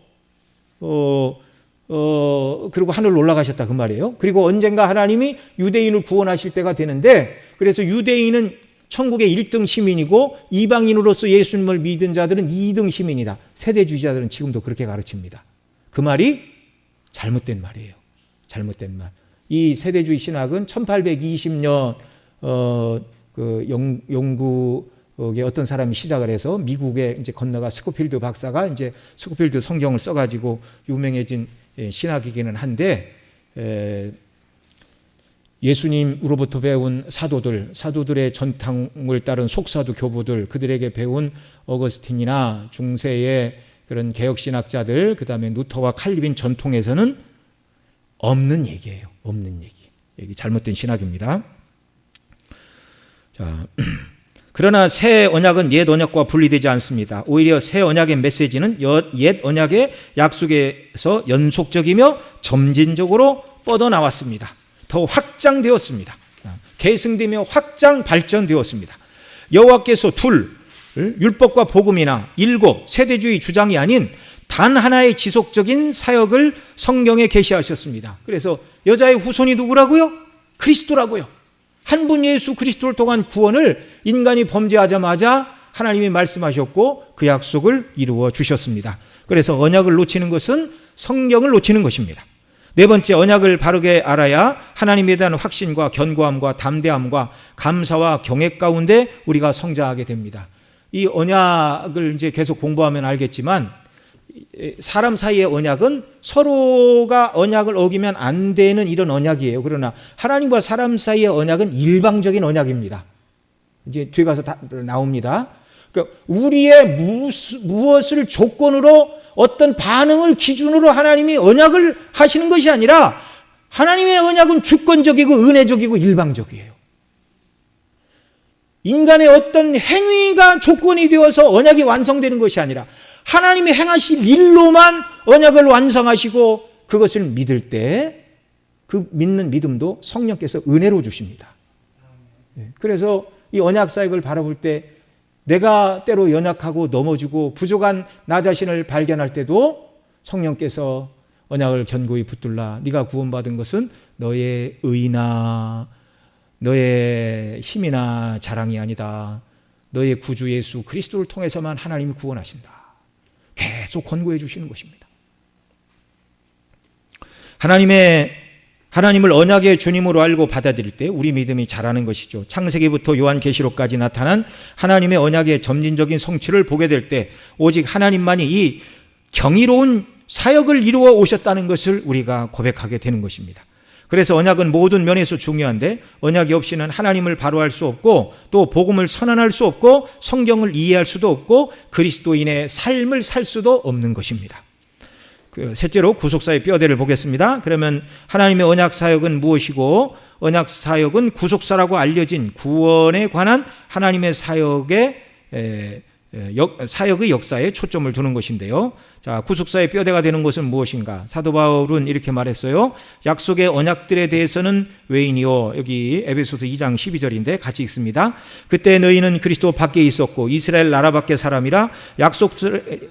S1: 그리고 하늘로 올라가셨다 그 말이에요. 그리고 언젠가 하나님이 유대인을 구원하실 때가 되는데, 그래서 유대인은 천국의 1등 시민이고 이방인으로서 예수님을 믿은 자들은 2등 시민이다. 세대주의자들은 지금도 그렇게 가르칩니다. 그 말이 잘못된 말이에요. 잘못된 말. 이 세대주의 신학은 1820년 영국의 어떤 사람이 시작을 해서 미국에 이제 건너가 스코필드 박사가 이제 스코필드 성경을 써가지고 유명해진 신학이기는 한데, 예수님으로부터 배운 사도들의 전통을 따른 속사도 교부들, 그들에게 배운 어거스틴이나 중세의 그런 개혁신학자들, 그 다음에 루터와 칼빈 전통에서는 없는 얘기예요. 없는 얘기. 여기 잘못된 신학입니다. 자, 그러나 새 언약은 옛 언약과 분리되지 않습니다. 오히려 새 언약의 메시지는 옛 언약의 약속에서 연속적이며 점진적으로 뻗어나왔습니다. 더 확장되었습니다. 계승되며 확장 발전되었습니다. 여호와께서 율법과 복음이나 세대주의 주장이 아닌 단 하나의 지속적인 사역을 성경에 계시하셨습니다. 그래서 여자의 후손이 누구라고요? 그리스도라고요. 한 분 예수 그리스도를 통한 구원을 인간이 범죄하자마자 하나님이 말씀하셨고 그 약속을 이루어 주셨습니다. 그래서 언약을 놓치는 것은 성경을 놓치는 것입니다. 네 번째, 언약을 바르게 알아야 하나님에 대한 확신과 견고함과 담대함과 감사와 경외 가운데 우리가 성장하게 됩니다. 이 언약을 이제 계속 공부하면 알겠지만 사람 사이의 언약은 서로가 언약을 어기면 안 되는 이런 언약이에요. 그러나 하나님과 사람 사이의 언약은 일방적인 언약입니다. 이제 뒤에 가서 다 나옵니다. 그러니까 우리의 무엇을 조건으로 어떤 반응을 기준으로 하나님이 언약을 하시는 것이 아니라 하나님의 언약은 주권적이고 은혜적이고 일방적이에요. 인간의 어떤 행위가 조건이 되어서 언약이 완성되는 것이 아니라 하나님이 행하실 일로만 언약을 완성하시고 그것을 믿을 때 그 믿는 믿음도 성령께서 은혜로 주십니다. 그래서 이 언약 사역을 바라볼 때 내가 때로 연약하고 넘어지고 부족한 나 자신을 발견할 때도 성령께서 언약을 견고히 붙들라. 네가 구원받은 것은 너의 의나 너의 힘이나 자랑이 아니다. 너의 구주 예수 그리스도를 통해서만 하나님이 구원하신다. 계속 권고해 주시는 것입니다. 하나님을 언약의 주님으로 알고 받아들일 때 우리 믿음이 자라는 것이죠. 창세기부터 요한계시록까지 나타난 하나님의 언약의 점진적인 성취를 보게 될 때 오직 하나님만이 이 경이로운 사역을 이루어 오셨다는 것을 우리가 고백하게 되는 것입니다. 그래서 언약은 모든 면에서 중요한데 언약이 없이는 하나님을 바로 알 수 없고 또 복음을 선언할 수 없고 성경을 이해할 수도 없고 그리스도인의 삶을 살 수도 없는 것입니다. 셋째로 구속사의 뼈대를 보겠습니다. 그러면 하나님의 언약 사역은 무엇이고 언약 사역은 구속사라고 알려진 구원에 관한 하나님의 사역의 역사에 초점을 두는 것인데요. 자, 구속사의 뼈대가 되는 것은 무엇인가? 사도 바울은 이렇게 말했어요. 약속의 언약들에 대해서는 외인이요. 여기 에베소서 2장 12절인데 같이 읽습니다. 그때 너희는 그리스도 밖에 있었고 이스라엘 나라 밖의 사람이라 약속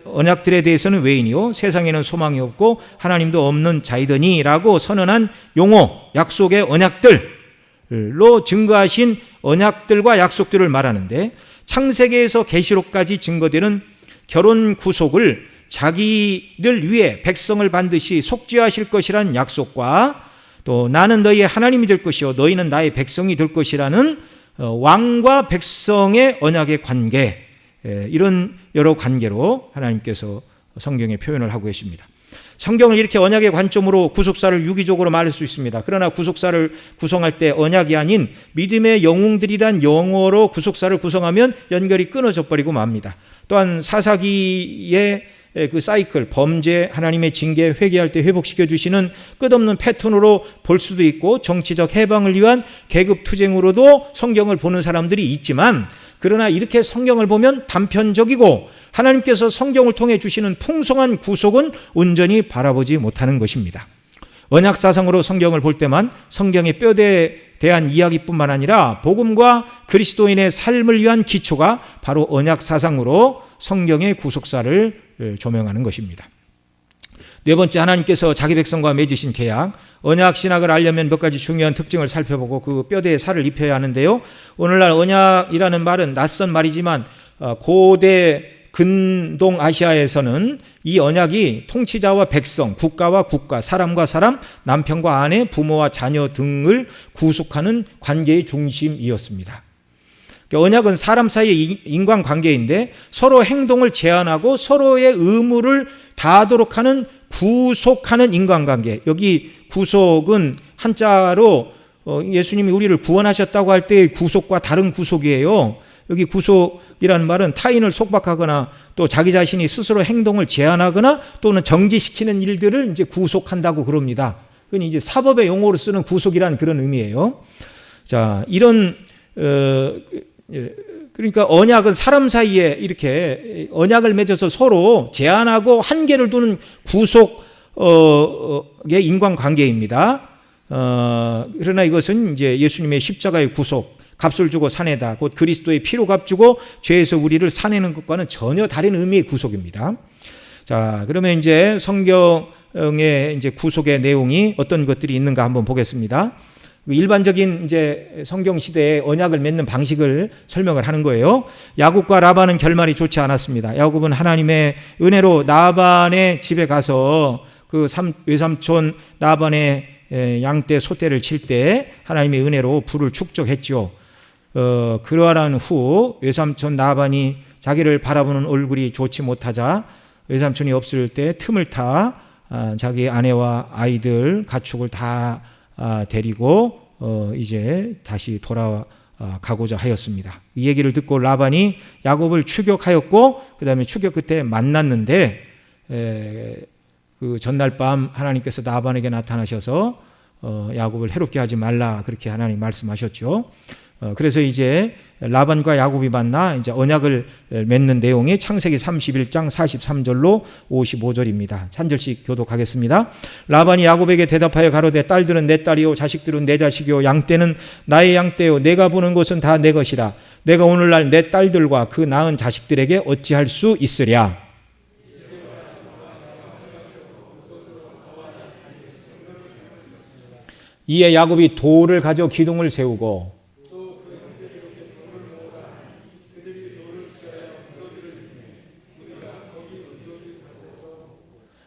S1: 언약들에 대해서는 외인이요. 세상에는 소망이 없고 하나님도 없는 자이더니 라고 선언한 용어, 약속의 언약들로 증거하신 언약들과 약속들을 말하는데 창세기에서 계시록까지 증거되는 결혼 구속을 자기를 위해 백성을 반드시 속죄하실 것이라는 약속과 또 나는 너희의 하나님이 될 것이요 너희는 나의 백성이 될 것이라는 왕과 백성의 언약의 관계, 이런 여러 관계로 하나님께서 성경에 표현을 하고 계십니다. 성경을 이렇게 언약의 관점으로 구속사를 유기적으로 말할 수 있습니다. 그러나 구속사를 구성할 때 언약이 아닌 믿음의 영웅들이란 용어로 구속사를 구성하면 연결이 끊어져 버리고 맙니다. 또한 사사기의 그 사이클, 범죄, 하나님의 징계, 회개할 때 회복시켜 주시는 끝없는 패턴으로 볼 수도 있고 정치적 해방을 위한 계급투쟁으로도 성경을 보는 사람들이 있지만 그러나 이렇게 성경을 보면 단편적이고 하나님께서 성경을 통해 주시는 풍성한 구속은 온전히 바라보지 못하는 것입니다. 언약사상으로 성경을 볼 때만 성경의 뼈대에 대한 이야기뿐만 아니라 복음과 그리스도인의 삶을 위한 기초가 바로 언약사상으로 성경의 구속사를 조명하는 것입니다. 네 번째, 하나님께서 자기 백성과 맺으신 계약, 언약 신학을 알려면 몇 가지 중요한 특징을 살펴보고 그 뼈대에 살을 입혀야 하는데요. 오늘날 언약이라는 말은 낯선 말이지만 고대 근동 아시아에서는 이 언약이 통치자와 백성, 국가와 국가, 사람과 사람, 남편과 아내, 부모와 자녀 등을 구속하는 관계의 중심이었습니다. 언약은 사람 사이의 인간관계인데 서로 행동을 제한하고 서로의 의무를 다하도록 하는 구속하는 인간관계. 여기 구속은 한자로 예수님이 우리를 구원하셨다고 할 때의 구속과 다른 구속이에요. 여기 구속이라는 말은 타인을 속박하거나 또 자기 자신이 스스로 행동을 제한하거나 또는 정지시키는 일들을 이제 구속한다고 그럽니다. 흔히 이제 사법의 용어로 쓰는 구속이라는 그런 의미예요. 자, 이런 그러니까 언약은 사람 사이에 이렇게 언약을 맺어서 서로 제한하고 한계를 두는 구속의 인간관계입니다. 그러나 이것은 이제 예수님의 십자가의 구속, 값을 주고 사내다, 곧 그리스도의 피로 값주고 죄에서 우리를 사내는 것과는 전혀 다른 의미의 구속입니다. 자, 그러면 이제 성경의 이제 구속의 내용이 어떤 것들이 있는가 한번 보겠습니다. 일반적인 이제 성경 시대의 언약을 맺는 방식을 설명을 하는 거예요. 야곱과 라반은 결말이 좋지 않았습니다. 야곱은 하나님의 은혜로 라반의 집에 가서 그 외삼촌 라반의 양떼 소떼를 칠 때 하나님의 은혜로 부를 축적했죠. 그러한 후 외삼촌 라반이 자기를 바라보는 얼굴이 좋지 못하자 외삼촌이 없을 때 틈을 타 자기 아내와 아이들 가축을 다 데리고 이제 다시 돌아가고자 하였습니다. 이 얘기를 듣고 라반이 야곱을 추격하였고 그 다음에 추격 끝에 만났는데 그 전날 밤 하나님께서 라반에게 나타나셔서 야곱을 해롭게 하지 말라 그렇게 하나님 말씀하셨죠. 그래서 이제 라반과 야곱이 만나 이제 언약을 맺는 내용이 창세기 31장 43절로 55절입니다. 한 절씩 교독하겠습니다. 라반이 야곱에게 대답하여 가로되 딸들은 내 딸이요 자식들은 내 자식이요 양떼는 나의 양떼요 내가 보는 것은 다 내 것이라 내가 오늘날 내 딸들과 그 낳은 자식들에게 어찌할 수 있으랴. 이에 야곱이 돌을 가져 기둥을 세우고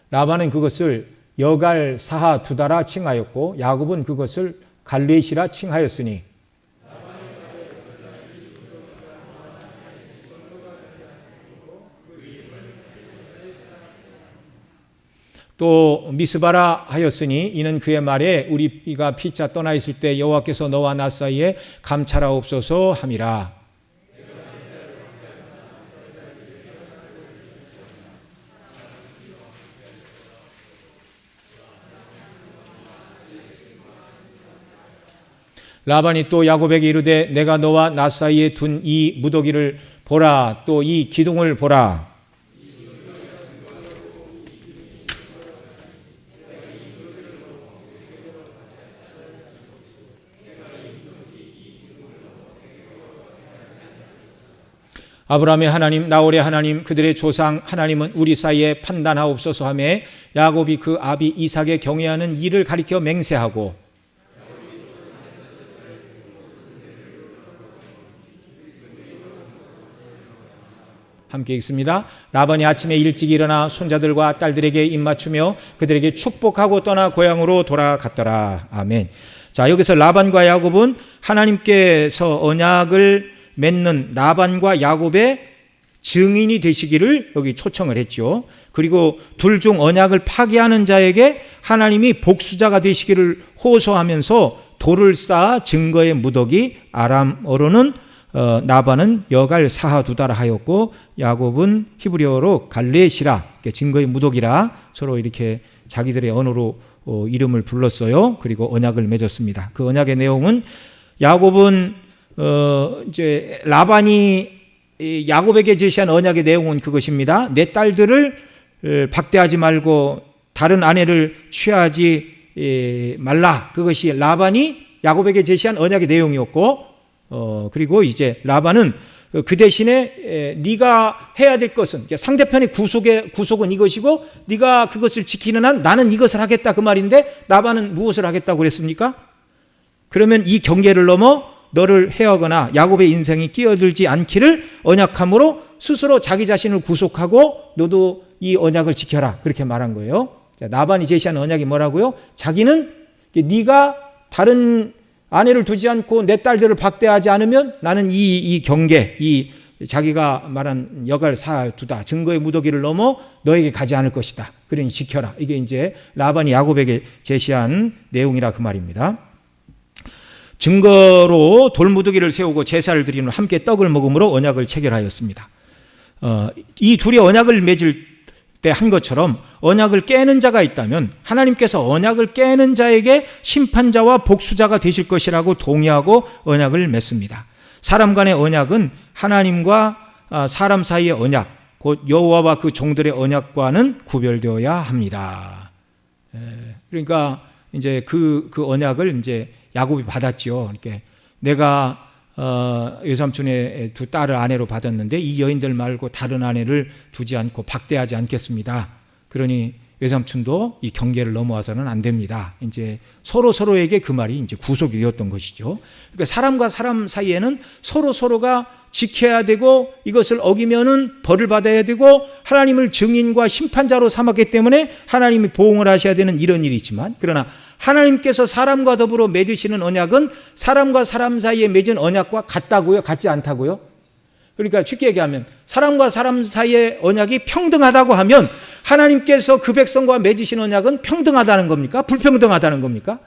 S1: 라반은 그것을 여갈 사하 두다라 칭하였고 야곱은 그것을 갈렛이라 칭하였으니 또 미스바라 하였으니 이는 그의 말에 우리가 피차 떠나 있을 때 여호와께서 너와 나 사이에 감찰하옵소서 함이라. 라반이 또 야곱에게 이르되 내가 너와 나 사이에 둔 이 무더기를 보라 또 이 기둥을 보라. 아브라함의 하나님 나홀의 하나님 그들의 조상 하나님은 우리 사이에 판단하옵소서 하매 야곱이 그 아비 이삭의 경외하는 이를 가리켜 맹세하고 함께 읽습니다. 라반이 아침에 일찍 일어나 손자들과 딸들에게 입맞추며 그들에게 축복하고 떠나 고향으로 돌아갔더라. 아멘. 자, 여기서 라반과 야곱은 하나님께서 언약을 맺는 라반과 야곱의 증인이 되시기를 여기 초청을 했죠. 그리고 둘 중 언약을 파기하는 자에게 하나님이 복수자가 되시기를 호소하면서 돌을 쌓아 증거의 무더기 아람어로는 나반은 여갈 사하두다라 하였고 야곱은 히브리어로 갈렛이라 증거의 무더기라 서로 이렇게 자기들의 언어로 이름을 불렀어요. 그리고 언약을 맺었습니다. 그 언약의 내용은 야곱은 이제 라반이 야곱에게 제시한 언약의 내용은 그것입니다. 내 딸들을 박대하지 말고 다른 아내를 취하지 말라. 그것이 라반이 야곱에게 제시한 언약의 내용이었고 그리고 이제 라반은 그 대신에 네가 해야 될 것은 상대편의 구속은 이것이고 네가 그것을 지키는 한 나는 이것을 하겠다 그 말인데 라반은 무엇을 하겠다고 그랬습니까? 그러면 이 경계를 넘어 너를 해하거나 야곱의 인생이 끼어들지 않기를 언약함으로 스스로 자기 자신을 구속하고 너도 이 언약을 지켜라 그렇게 말한 거예요. 라반이 제시한 언약이 뭐라고요? 자기는 네가 다른 아내를 두지 않고 내 딸들을 박대하지 않으면 나는 이 경계, 이 자기가 말한 여갈 사두다 증거의 무더기를 넘어 너에게 가지 않을 것이다. 그러니 지켜라. 이게 이제 라반이 야곱에게 제시한 내용이라 그 말입니다. 증거로 돌무더기를 세우고 제사를 드리는 함께 떡을 먹음으로 언약을 체결하였습니다. 이 둘이 언약을 맺을 때 한 것처럼 언약을 깨는 자가 있다면 하나님께서 언약을 깨는 자에게 심판자와 복수자가 되실 것이라고 동의하고 언약을 맺습니다. 사람 간의 언약은 하나님과 사람 사이의 언약, 곧 여호와와 그 종들의 언약과는 구별되어야 합니다. 그러니까 이제 그 언약을 이제 야곱이 받았죠. 이렇게 내가 외삼촌의 두 딸을 아내로 받았는데 이 여인들 말고 다른 아내를 두지 않고 박대하지 않겠습니다. 그러니 외삼촌도 이 경계를 넘어와서는 안 됩니다. 이제 서로에게 그 말이 이제 구속이 되었던 것이죠. 그러니까 사람과 사람 사이에는 서로가 지켜야 되고 이것을 어기면은 벌을 받아야 되고 하나님을 증인과 심판자로 삼았기 때문에 하나님이 보응을 하셔야 되는 이런 일이지만, 그러나 하나님께서 사람과 더불어 맺으시는 언약은 사람과 사람 사이에 맺은 언약과 같다고요? 같지 않다고요? 그러니까 쉽게 얘기하면 사람과 사람 사이의 언약이 평등하다고 하면 하나님께서 그 백성과 맺으신 언약은 평등하다는 겁니까? 불평등하다는 겁니까?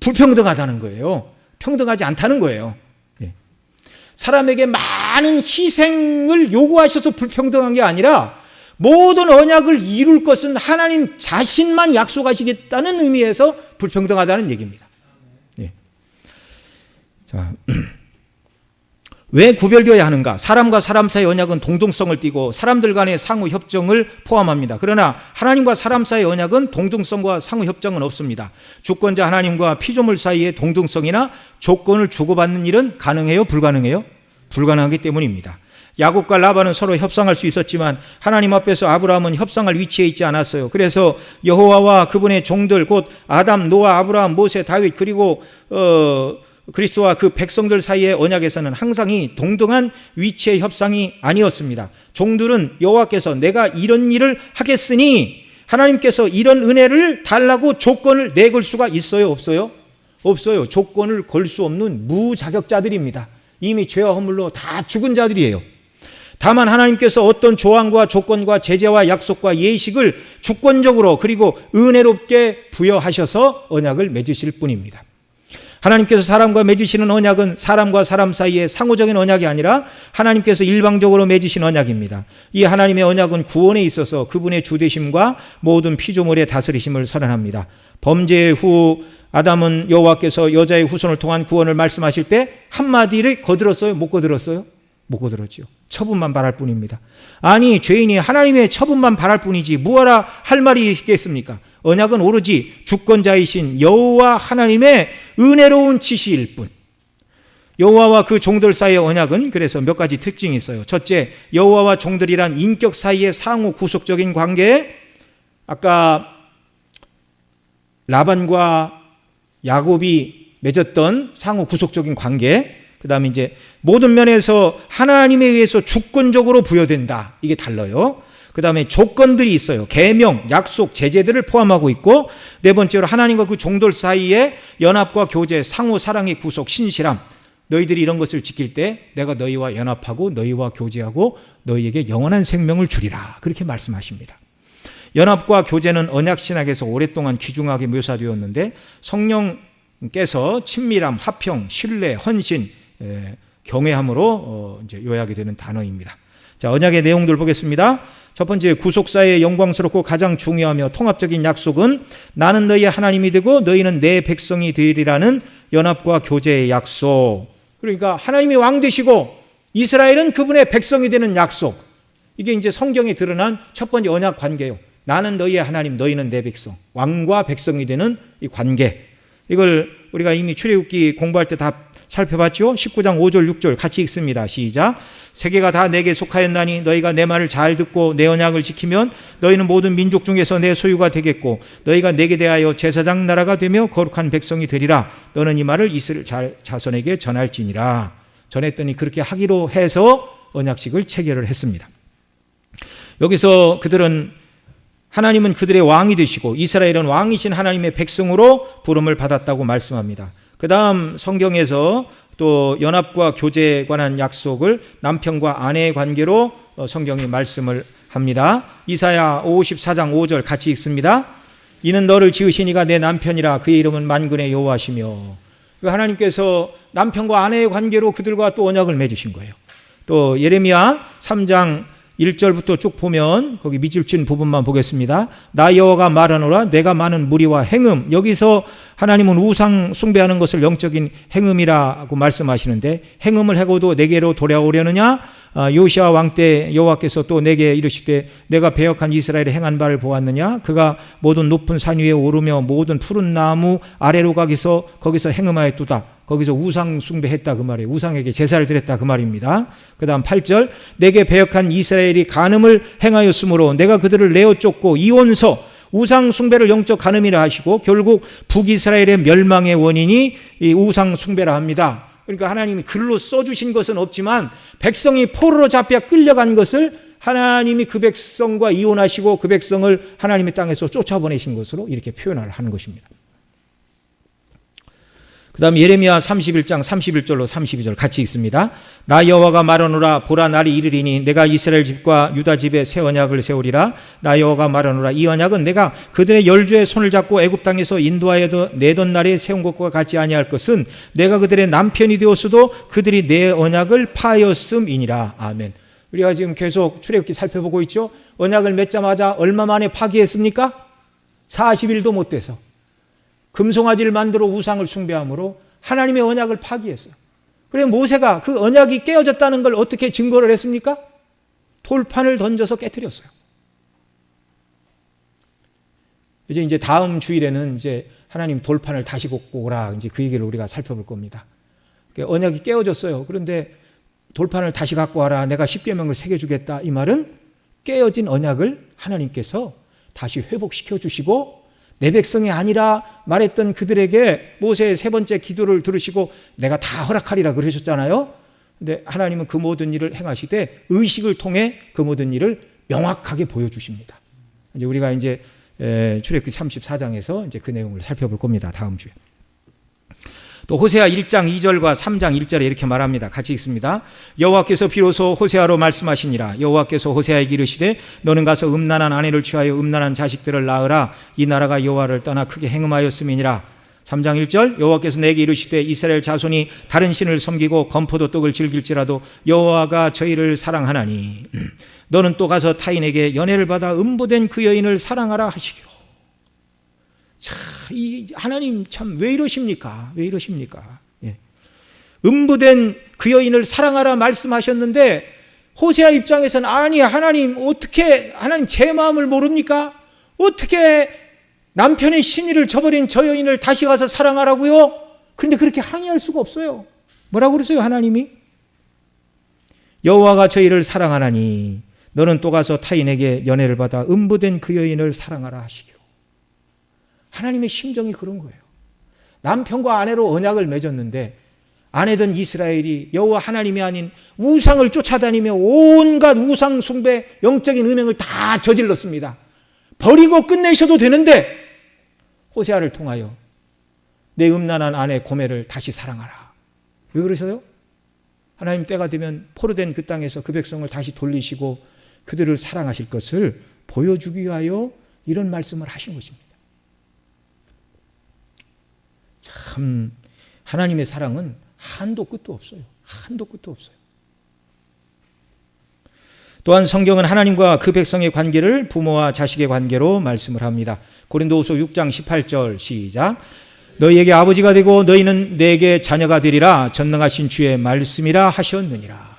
S1: 불평등하다는 거예요. 평등하지 않다는 거예요. 사람에게 많은 희생을 요구하셔서 불평등한 게 아니라 모든 언약을 이룰 것은 하나님 자신만 약속하시겠다는 의미에서 불평등하다는 얘기입니다. 자, 왜 구별되어야 하는가? 사람과 사람 사이의 언약은 동등성을 띠고 사람들 간의 상호 협정을 포함합니다. 그러나 하나님과 사람 사이의 언약은 동등성과 상호 협정은 없습니다. 주권자 하나님과 피조물 사이의 동등성이나 조건을 주고받는 일은 가능해요? 불가능해요? 불가능하기 때문입니다. 야곱과 라반은 서로 협상할 수 있었지만 하나님 앞에서 아브라함은 협상할 위치에 있지 않았어요. 그래서 여호와와 그분의 종들, 곧 아담, 노아, 아브라함, 모세, 다윗, 그리고 그리스도와 그 백성들 사이의 언약에서는 항상 이 동등한 위치의 협상이 아니었습니다. 종들은 여호와께서 내가 이런 일을 하겠으니 하나님께서 이런 은혜를 달라고 조건을 내걸 수가 있어요? 없어요? 없어요. 조건을 걸 수 없는 무자격자들입니다. 이미 죄와 허물로 다 죽은 자들이에요. 다만 하나님께서 어떤 조항과 조건과 제재와 약속과 예식을 주권적으로 그리고 은혜롭게 부여하셔서 언약을 맺으실 뿐입니다. 하나님께서 사람과 맺으시는 언약은 사람과 사람 사이의 상호적인 언약이 아니라 하나님께서 일방적으로 맺으신 언약입니다. 이 하나님의 언약은 구원에 있어서 그분의 주되심과 모든 피조물의 다스리심을 선언합니다. 범죄 후 아담은 여호와께서 여자의 후손을 통한 구원을 말씀하실 때 한마디를 거들었어요? 못 거들었어요? 못 거들었죠. 처분만 바랄 뿐입니다. 아니, 죄인이 하나님의 처분만 바랄 뿐이지 무엇라 할 말이 있겠습니까? 언약은 오로지 주권자이신 여호와 하나님의 은혜로운 지시일 뿐. 여호와와 그 종들 사이의 언약은 그래서 몇 가지 특징이 있어요. 첫째, 여호와와 종들이란 인격 사이의 상호 구속적인 관계. 아까 라반과 야곱이 맺었던 상호 구속적인 관계, 그 다음에 이제 모든 면에서 하나님에 의해서 주권적으로 부여된다. 이게 달라요. 그 다음에 조건들이 있어요. 계명, 약속, 제재들을 포함하고 있고, 네 번째로 하나님과 그 종들 사이의 연합과 교제, 상호 사랑의 구속, 신실함. 너희들이 이런 것을 지킬 때 내가 너희와 연합하고 너희와 교제하고 너희에게 영원한 생명을 주리라. 그렇게 말씀하십니다. 연합과 교제는 언약 신학에서 오랫동안 귀중하게 묘사되었는데 성령께서 친밀함, 화평, 신뢰, 헌신, 경외함으로 이제 요약이 되는 단어입니다. 자, 언약의 내용들 보겠습니다. 첫 번째, 구속사의 영광스럽고 가장 중요하며 통합적인 약속은 나는 너희의 하나님이 되고 너희는 내 백성이 되리라는 연합과 교제의 약속. 그러니까 하나님이 왕 되시고 이스라엘은 그분의 백성이 되는 약속. 이게 이제 성경에 드러난 첫 번째 언약 관계예요. 나는 너희의 하나님, 너희는 내 백성. 왕과 백성이 되는 이 관계. 이걸 우리가 이미 출애굽기 공부할 때 다 살펴봤죠? 19장 5절 6절 같이 읽습니다. 시작. 세계가 다 내게 속하였나니 너희가 내 말을 잘 듣고 내 언약을 지키면 너희는 모든 민족 중에서 내 소유가 되겠고 너희가 내게 대하여 제사장 나라가 되며 거룩한 백성이 되리라. 너는 이 말을 이스라엘 자손에게 전할지니라. 전했더니 그렇게 하기로 해서 언약식을 체결을 했습니다. 여기서 그들은 하나님은 그들의 왕이 되시고 이스라엘은 왕이신 하나님의 백성으로 부름을 받았다고 말씀합니다. 그 다음 성경에서 또 연합과 교제에 관한 약속을 남편과 아내의 관계로 성경이 말씀을 합니다. 이사야 54장 5절 같이 읽습니다. 이는 너를 지으신 이가 내 남편이라 그의 이름은 만군의 여호와시며. 하나님께서 남편과 아내의 관계로 그들과 또 언약을 맺으신 거예요. 또 예레미야 3장 1절부터 쭉 보면 거기 밑줄 친 부분만 보겠습니다. 나 여호와가 말하노라 내가 많은 무리와 행음. 여기서 하나님은 우상 숭배하는 것을 영적인 행음이라고 말씀하시는데, 행음을 하고도 내게로 돌아오려느냐? 요시아 왕 때 여호와께서 또 내게 이르시되 내가 배역한 이스라엘의 행한 바를 보았느냐? 그가 모든 높은 산 위에 오르며 모든 푸른 나무 아래로 가기서 거기서 행음하였도다. 거기서 우상 숭배했다 그 말이에요. 우상에게 제사를 드렸다 그 말입니다. 그 다음 8절 내게 배역한 이스라엘이 간음을 행하였으므로 내가 그들을 내어 쫓고 이원서, 우상 숭배를 영적 간음이라 하시고 결국 북이스라엘의 멸망의 원인이 이 우상 숭배라 합니다. 그러니까 하나님이 글로 써주신 것은 없지만 백성이 포로로 잡혀 끌려간 것을 하나님이 그 백성과 이혼하시고 그 백성을 하나님의 땅에서 쫓아보내신 것으로 이렇게 표현을 하는 것입니다. 그 다음 예레미야 31장 31절로 32절 같이 읽습니다. 나 여호와가 말하노라 보라 날이 이르리니 내가 이스라엘 집과 유다 집에 새 언약을 세우리라. 나 여호와가 말하노라 이 언약은 내가 그들의 열조의 손을 잡고 애굽 땅에서 인도하여 내던 날에 세운 것과 같지 아니할 것은 내가 그들의 남편이 되었어도 그들이 내 언약을 파하였음이니라. 아멘. 우리가 지금 계속 출애굽기 살펴보고 있죠. 언약을 맺자마자 얼마 만에 파기했습니까? 40일도 못 돼서 금송아지를 만들어 우상을 숭배함으로 하나님의 언약을 파기했어요. 그래서 모세가 그 언약이 깨어졌다는 걸 어떻게 증거를 했습니까? 돌판을 던져서 깨뜨렸어요. 이제 다음 주일에는 이제 하나님 돌판을 다시 걷고 오라, 이제 그 얘기를 우리가 살펴볼 겁니다. 언약이 깨어졌어요. 그런데 돌판을 다시 갖고 와라, 내가 십계명을 새겨주겠다. 이 말은 깨어진 언약을 하나님께서 다시 회복시켜 주시고 내 백성이 아니라 말했던 그들에게 모세의 세 번째 기도를 들으시고 내가 다 허락하리라 그러셨잖아요. 근데 하나님은 그 모든 일을 행하시되 의식을 통해 그 모든 일을 명확하게 보여주십니다. 이제 우리가 이제 출애굽기 34장에서 이제 그 내용을 살펴볼 겁니다. 다음 주에. 또 호세아 1장 2절과 3장 1절에 이렇게 말합니다. 같이 읽습니다. 여호와께서 비로소 호세아로 말씀하시니라. 여호와께서 호세아에게 이르시되 너는 가서 음란한 아내를 취하여 음란한 자식들을 낳으라. 이 나라가 여호와를 떠나 크게 행음하였음이니라. 3장 1절 여호와께서 내게 이르시되 이스라엘 자손이 다른 신을 섬기고 건포도 떡을 즐길지라도 여호와가 저희를 사랑하나니 너는 또 가서 타인에게 연애를 받아 음보된 그 여인을 사랑하라 하시기로. 자, 이 하나님 참 왜 이러십니까? 왜 이러십니까? 예. 음부된 그 여인을 사랑하라 말씀하셨는데 호세아 입장에서는 아니 하나님 어떻게 하나님 제 마음을 모릅니까? 어떻게 남편의 신의를 저버린 저 여인을 다시 가서 사랑하라고요? 그런데 그렇게 항의할 수가 없어요. 뭐라고 그러세요 하나님이? 여호와가 저희를 사랑하나니 너는 또 가서 타인에게 연애를 받아 음부된 그 여인을 사랑하라 하시기로. 하나님의 심정이 그런 거예요. 남편과 아내로 언약을 맺었는데 아내던 이스라엘이 여호와 하나님이 아닌 우상을 쫓아다니며 온갖 우상 숭배 영적인 음행을 다 저질렀습니다. 버리고 끝내셔도 되는데 호세아를 통하여 내 음란한 아내 고멜을 다시 사랑하라. 왜 그러셔요? 하나님 때가 되면 포로된 그 땅에서 그 백성을 다시 돌리시고 그들을 사랑하실 것을 보여주기 위하여 이런 말씀을 하신 것입니다. 참 하나님의 사랑은 한도 끝도 없어요. 한도 끝도 없어요. 또한 성경은 하나님과 그 백성의 관계를 부모와 자식의 관계로 말씀을 합니다. 고린도후서 6장 18절 시작. 너희에게 아버지가 되고 너희는 내게 자녀가 되리라 전능하신 주의 말씀이라 하셨느니라.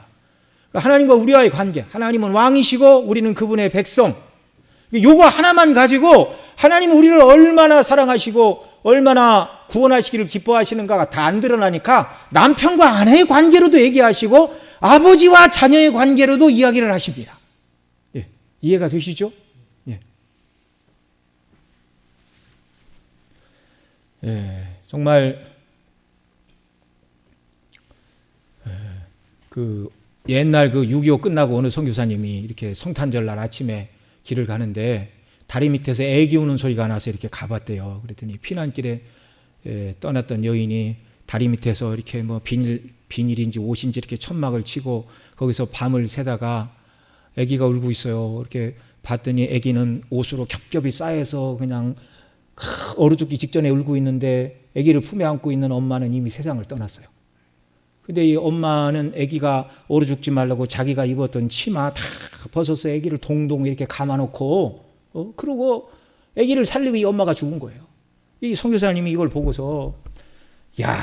S1: 하나님과 우리와의 관계, 하나님은 왕이시고 우리는 그분의 백성. 요거 하나만 가지고 하나님은 우리를 얼마나 사랑하시고 얼마나 구원하시기를 기뻐하시는가가 다 안 드러나니까 남편과 아내의 관계로도 얘기하시고 아버지와 자녀의 관계로도 이야기를 하십니다. 예, 이해가 되시죠? 예. 예, 정말 그 옛날 그 6.25 끝나고 어느 선교사님이 이렇게 성탄절 날 아침에 길을 가는데 다리 밑에서 애기 우는 소리가 나서 이렇게 가봤대요. 그랬더니 피난길에 떠났던 여인이 다리 밑에서 이렇게 뭐 비닐인지 옷인지 이렇게 천막을 치고 거기서 밤을 새다가 아기가 울고 있어요. 이렇게 봤더니 아기는 옷으로 겹겹이 쌓여서 그냥 얼어 죽기 직전에 울고 있는데 아기를 품에 안고 있는 엄마는 이미 세상을 떠났어요. 근데 이 엄마는 아기가 얼어 죽지 말라고 자기가 입었던 치마 다 벗어서 아기를 동동 이렇게 감아놓고 그러고 아기를 살리고 이 엄마가 죽은 거예요. 이 선교사님이 이걸 보고서 야,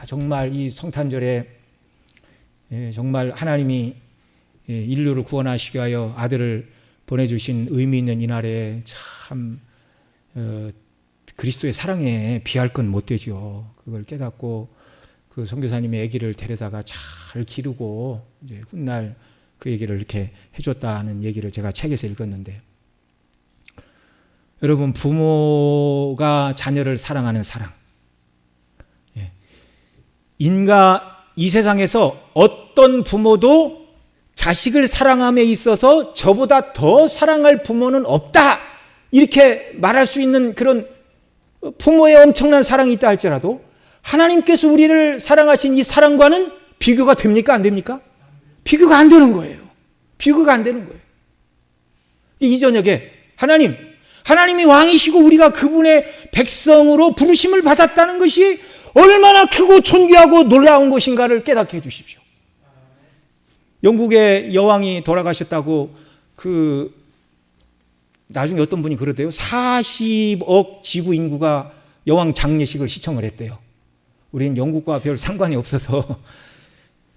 S1: 정말 이 성탄절에 정말 하나님이 인류를 구원하시기 위하여 아들을 보내주신 의미 있는 이날에 참 그리스도의 사랑에 비할 건 못 되죠. 그걸 깨닫고 그 선교사님의 아기를 데려다가 잘 기르고 이제 훗날 그 얘기를 이렇게 해줬다는 얘기를 제가 책에서 읽었는데, 여러분, 부모가 자녀를 사랑하는 사랑, 이 세상에서 어떤 부모도 자식을 사랑함에 있어서 저보다 더 사랑할 부모는 없다, 이렇게 말할 수 있는 그런 부모의 엄청난 사랑이 있다 할지라도 하나님께서 우리를 사랑하신 이 사랑과는 비교가 됩니까? 안 됩니까? 비교가 안 되는 거예요. 비교가 안 되는 거예요. 이 저녁에 하나님이 왕이시고 우리가 그분의 백성으로 부르심을 받았다는 것이 얼마나 크고 존귀하고 놀라운 것인가를 깨닫게 해 주십시오. 영국의 여왕이 돌아가셨다고 나중에 어떤 분이 그러대요. 40억 지구 인구가 여왕 장례식을 시청을 했대요. 우리는 영국과 별 상관이 없어서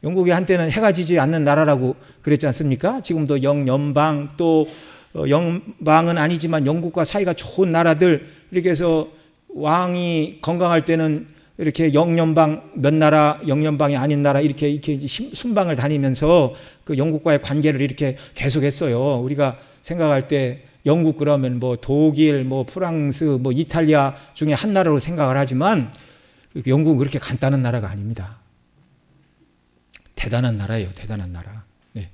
S1: 영국이 한때는 해가 지지 않는 나라라고 그랬지 않습니까? 지금도 영연방, 또 연방은 아니지만 영국과 사이가 좋은 나라들, 이렇게 해서 왕이 건강할 때는 이렇게 영연방 몇 나라, 영연방이 아닌 나라 이렇게 순방을 다니면서 그 영국과의 관계를 이렇게 계속했어요. 우리가 생각할 때 영국 그러면 뭐 독일, 뭐 프랑스, 뭐 이탈리아 중에 한 나라로 생각을 하지만 영국은 그렇게 간단한 나라가 아닙니다. 대단한 나라예요. 대단한 나라. 네.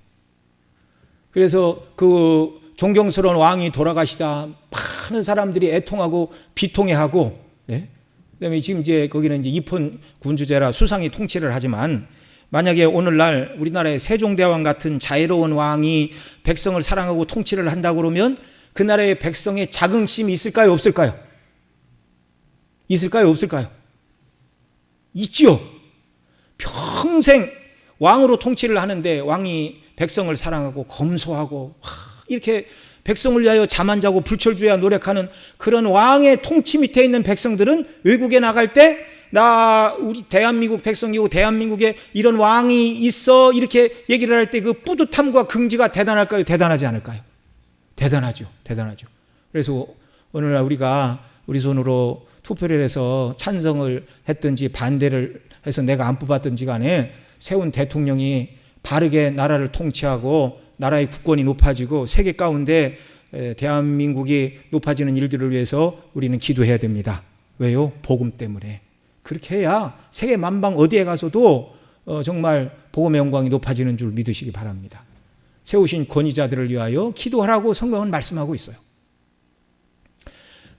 S1: 그래서 그 존경스러운 왕이 돌아가시자 많은 사람들이 애통하고 비통해하고, 네? 그다음에 지금 이제 거기는 이제 이폰 군주제라 수상이 통치를 하지만, 만약에 오늘날 우리나라의 세종대왕 같은 자애로운 왕이 백성을 사랑하고 통치를 한다고 그러면 그 나라의 백성의 자긍심이 있을까요? 없을까요? 있을까요? 없을까요? 있죠. 평생 왕으로 통치를 하는데 왕이 백성을 사랑하고 검소하고 이렇게 백성을 위하여 잠 안 자고 불철주야 노력하는 그런 왕의 통치 밑에 있는 백성들은 외국에 나갈 때 우리 대한민국 백성이고 대한민국에 이런 왕이 있어 이렇게 얘기를 할 때 그 뿌듯함과 긍지가 대단할까요? 대단하지 않을까요? 대단하죠. 대단하죠. 그래서 오늘날 우리가 우리 손으로 투표를 해서 찬성을 했든지 반대를 해서 내가 안 뽑았든지 간에 세운 대통령이 바르게 나라를 통치하고 나라의 국권이 높아지고 세계 가운데 대한민국이 높아지는 일들을 위해서 우리는 기도해야 됩니다. 왜요? 복음 때문에. 그렇게 해야 세계 만방 어디에 가서도 정말 복음의 영광이 높아지는 줄 믿으시기 바랍니다. 세우신 권위자들을 위하여 기도하라고 성경은 말씀하고 있어요.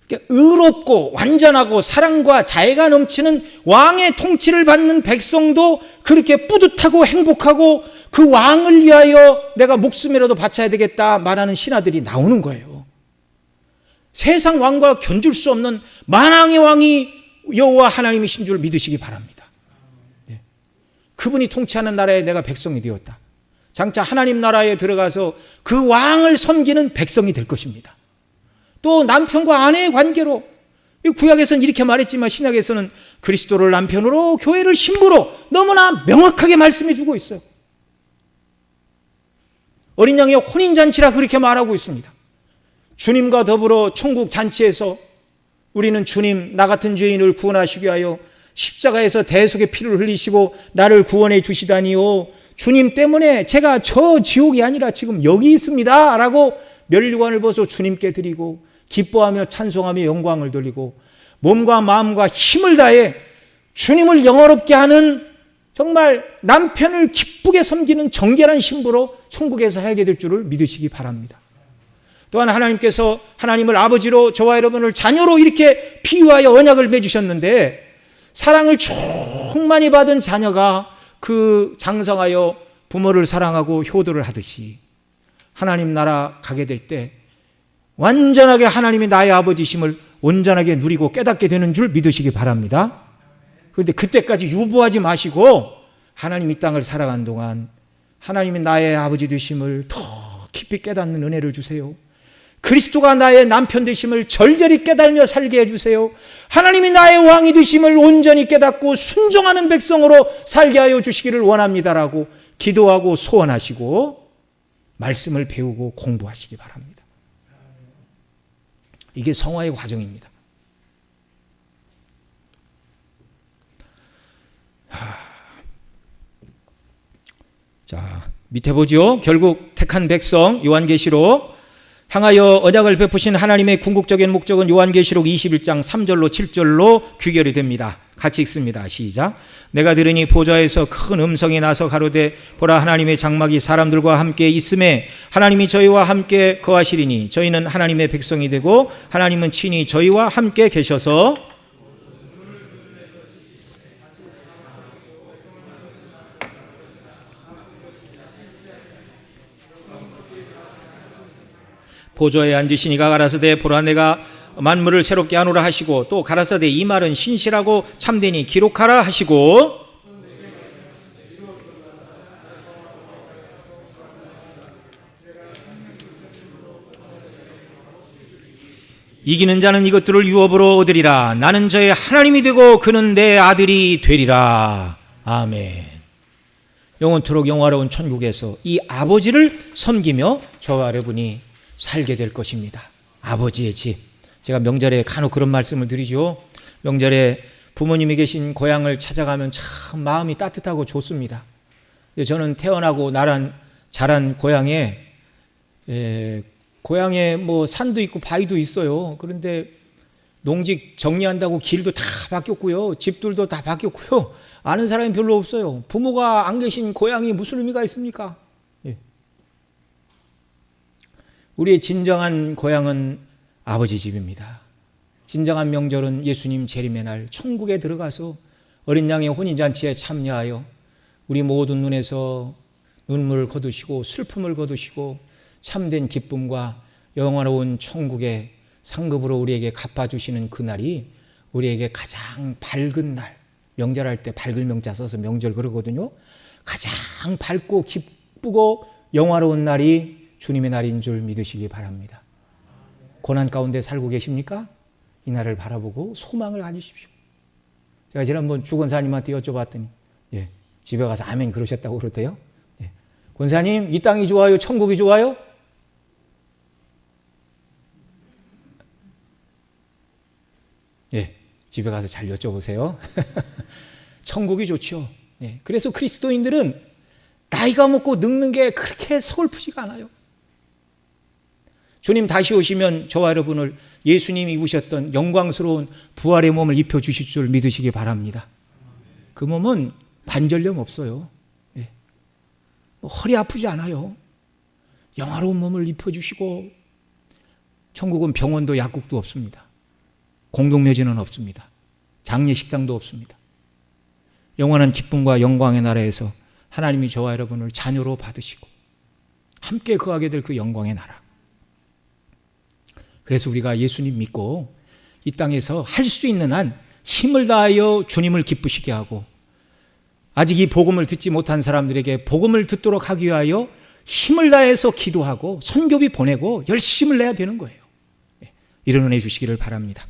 S1: 그러니까 의롭고 완전하고 사랑과 자애가 넘치는 왕의 통치를 받는 백성도 그렇게 뿌듯하고 행복하고 그 왕을 위하여 내가 목숨이라도 바쳐야 되겠다 말하는 신하들이 나오는 거예요. 세상 왕과 견줄 수 없는 만왕의 왕이 여호와 하나님이신 줄 믿으시기 바랍니다. 그분이 통치하는 나라에 내가 백성이 되었다. 장차 하나님 나라에 들어가서 그 왕을 섬기는 백성이 될 것입니다. 또 남편과 아내의 관계로, 구약에서는 이렇게 말했지만 신약에서는 그리스도를 남편으로 교회를 신부로 너무나 명확하게 말씀해 주고 있어요. 어린 양의 혼인잔치라 그렇게 말하고 있습니다. 주님과 더불어 천국 잔치에서 우리는 주님, 나 같은 죄인을 구원하시기 위하여 십자가에서 대속의 피를 흘리시고 나를 구원해 주시다니요, 주님 때문에 제가 저 지옥이 아니라 지금 여기 있습니다 라고 면류관을 벗어 주님께 드리고 기뻐하며 찬송하며 영광을 돌리고 몸과 마음과 힘을 다해 주님을 영화롭게 하는 정말 남편을 기쁘게 섬기는 정결한 신부로 천국에서 살게 될 줄을 믿으시기 바랍니다. 또한 하나님께서 하나님을 아버지로 저와 여러분을 자녀로 이렇게 비유하여 언약을 맺으셨는데, 사랑을 충만히 받은 자녀가 그 장성하여 부모를 사랑하고 효도를 하듯이 하나님 나라 가게 될 때 완전하게 하나님이 나의 아버지심을 온전하게 누리고 깨닫게 되는 줄 믿으시기 바랍니다. 그런데 그때까지 유보하지 마시고 하나님 이 땅을 살아간 동안 하나님이 나의 아버지 되심을 더 깊이 깨닫는 은혜를 주세요. 그리스도가 나의 남편 되심을 절절히 깨달으며 살게 해주세요. 하나님이 나의 왕이 되심을 온전히 깨닫고 순종하는 백성으로 살게 하여 주시기를 원합니다라고 기도하고 소원하시고 말씀을 배우고 공부하시기 바랍니다. 이게 성화의 과정입니다. 자, 밑에 보죠. 결국 택한 백성, 요한계시록 향하여 언약을 베푸신 하나님의 궁극적인 목적은 요한계시록 21장 3절로 7절로 귀결이 됩니다. 같이 읽습니다. 시작. 내가 들으니 보좌에서 큰 음성이 나서 가로되 보라 하나님의 장막이 사람들과 함께 있음에 하나님이 저희와 함께 거하시리니 저희는 하나님의 백성이 되고 하나님은 친히 저희와 함께 계셔서 보좌에 앉으시니가 가라사대 보라 내가 만물을 새롭게 하노라 하시고 또 가라사대 이 말은 신실하고 참되니 기록하라 하시고 이기는 자는 이것들을 유업으로 얻으리라. 나는 저의 하나님이 되고 그는 내 아들이 되리라. 아멘. 영원토록 영화로운 천국에서 이 아버지를 섬기며 저와 여러분이 살게 될 것입니다. 아버지의 집. 제가 명절에 간혹 그런 말씀을 드리죠. 명절에 부모님이 계신 고향을 찾아가면 참 마음이 따뜻하고 좋습니다. 저는 태어나고 자란 고향에 뭐 산도 있고 바위도 있어요. 그런데 농직 정리한다고 길도 다 바뀌었고요. 집들도 다 바뀌었고요. 아는 사람이 별로 없어요. 부모가 안 계신 고향이 무슨 의미가 있습니까? 우리의 진정한 고향은 아버지 집입니다. 진정한 명절은 예수님 재림의 날 천국에 들어가서 어린 양의 혼인잔치에 참여하여 우리 모든 눈에서 눈물을 거두시고 슬픔을 거두시고 참된 기쁨과 영화로운 천국의 상급으로 우리에게 갚아주시는 그날이 우리에게 가장 밝은 날, 명절할 때 밝을 명자 써서 명절 그러거든요. 가장 밝고 기쁘고 영화로운 날이 주님의 날인 줄 믿으시기 바랍니다. 고난 가운데 살고 계십니까? 이 날을 바라보고 소망을 가지십시오. 제가 지난번 주 권사님한테 여쭤봤더니 집에 가서 아멘 그러셨다고 그러대요. 권사님 이 땅이 좋아요? 천국이 좋아요? 집에 가서 잘 여쭤보세요. 천국이 좋죠. 그래서 그리스도인들은 나이가 먹고 늙는 게 그렇게 서글프지가 않아요. 주님 다시 오시면 저와 여러분을 예수님이 입으셨던 영광스러운 부활의 몸을 입혀주실 줄 믿으시기 바랍니다. 그 몸은 관절염 없어요. 허리 아프지 않아요. 영화로운 몸을 입혀주시고 천국은 병원도 약국도 없습니다. 공동묘지는 없습니다. 장례식장도 없습니다. 영원한 기쁨과 영광의 나라에서 하나님이 저와 여러분을 자녀로 받으시고 함께 거하게 될 그 영광의 나라. 그래서 우리가 예수님 믿고 이 땅에서 할 수 있는 한 힘을 다하여 주님을 기쁘시게 하고 아직 이 복음을 듣지 못한 사람들에게 복음을 듣도록 하기 위하여 힘을 다해서 기도하고 선교비 보내고 열심을 내야 되는 거예요. 이런 은혜 주시기를 바랍니다.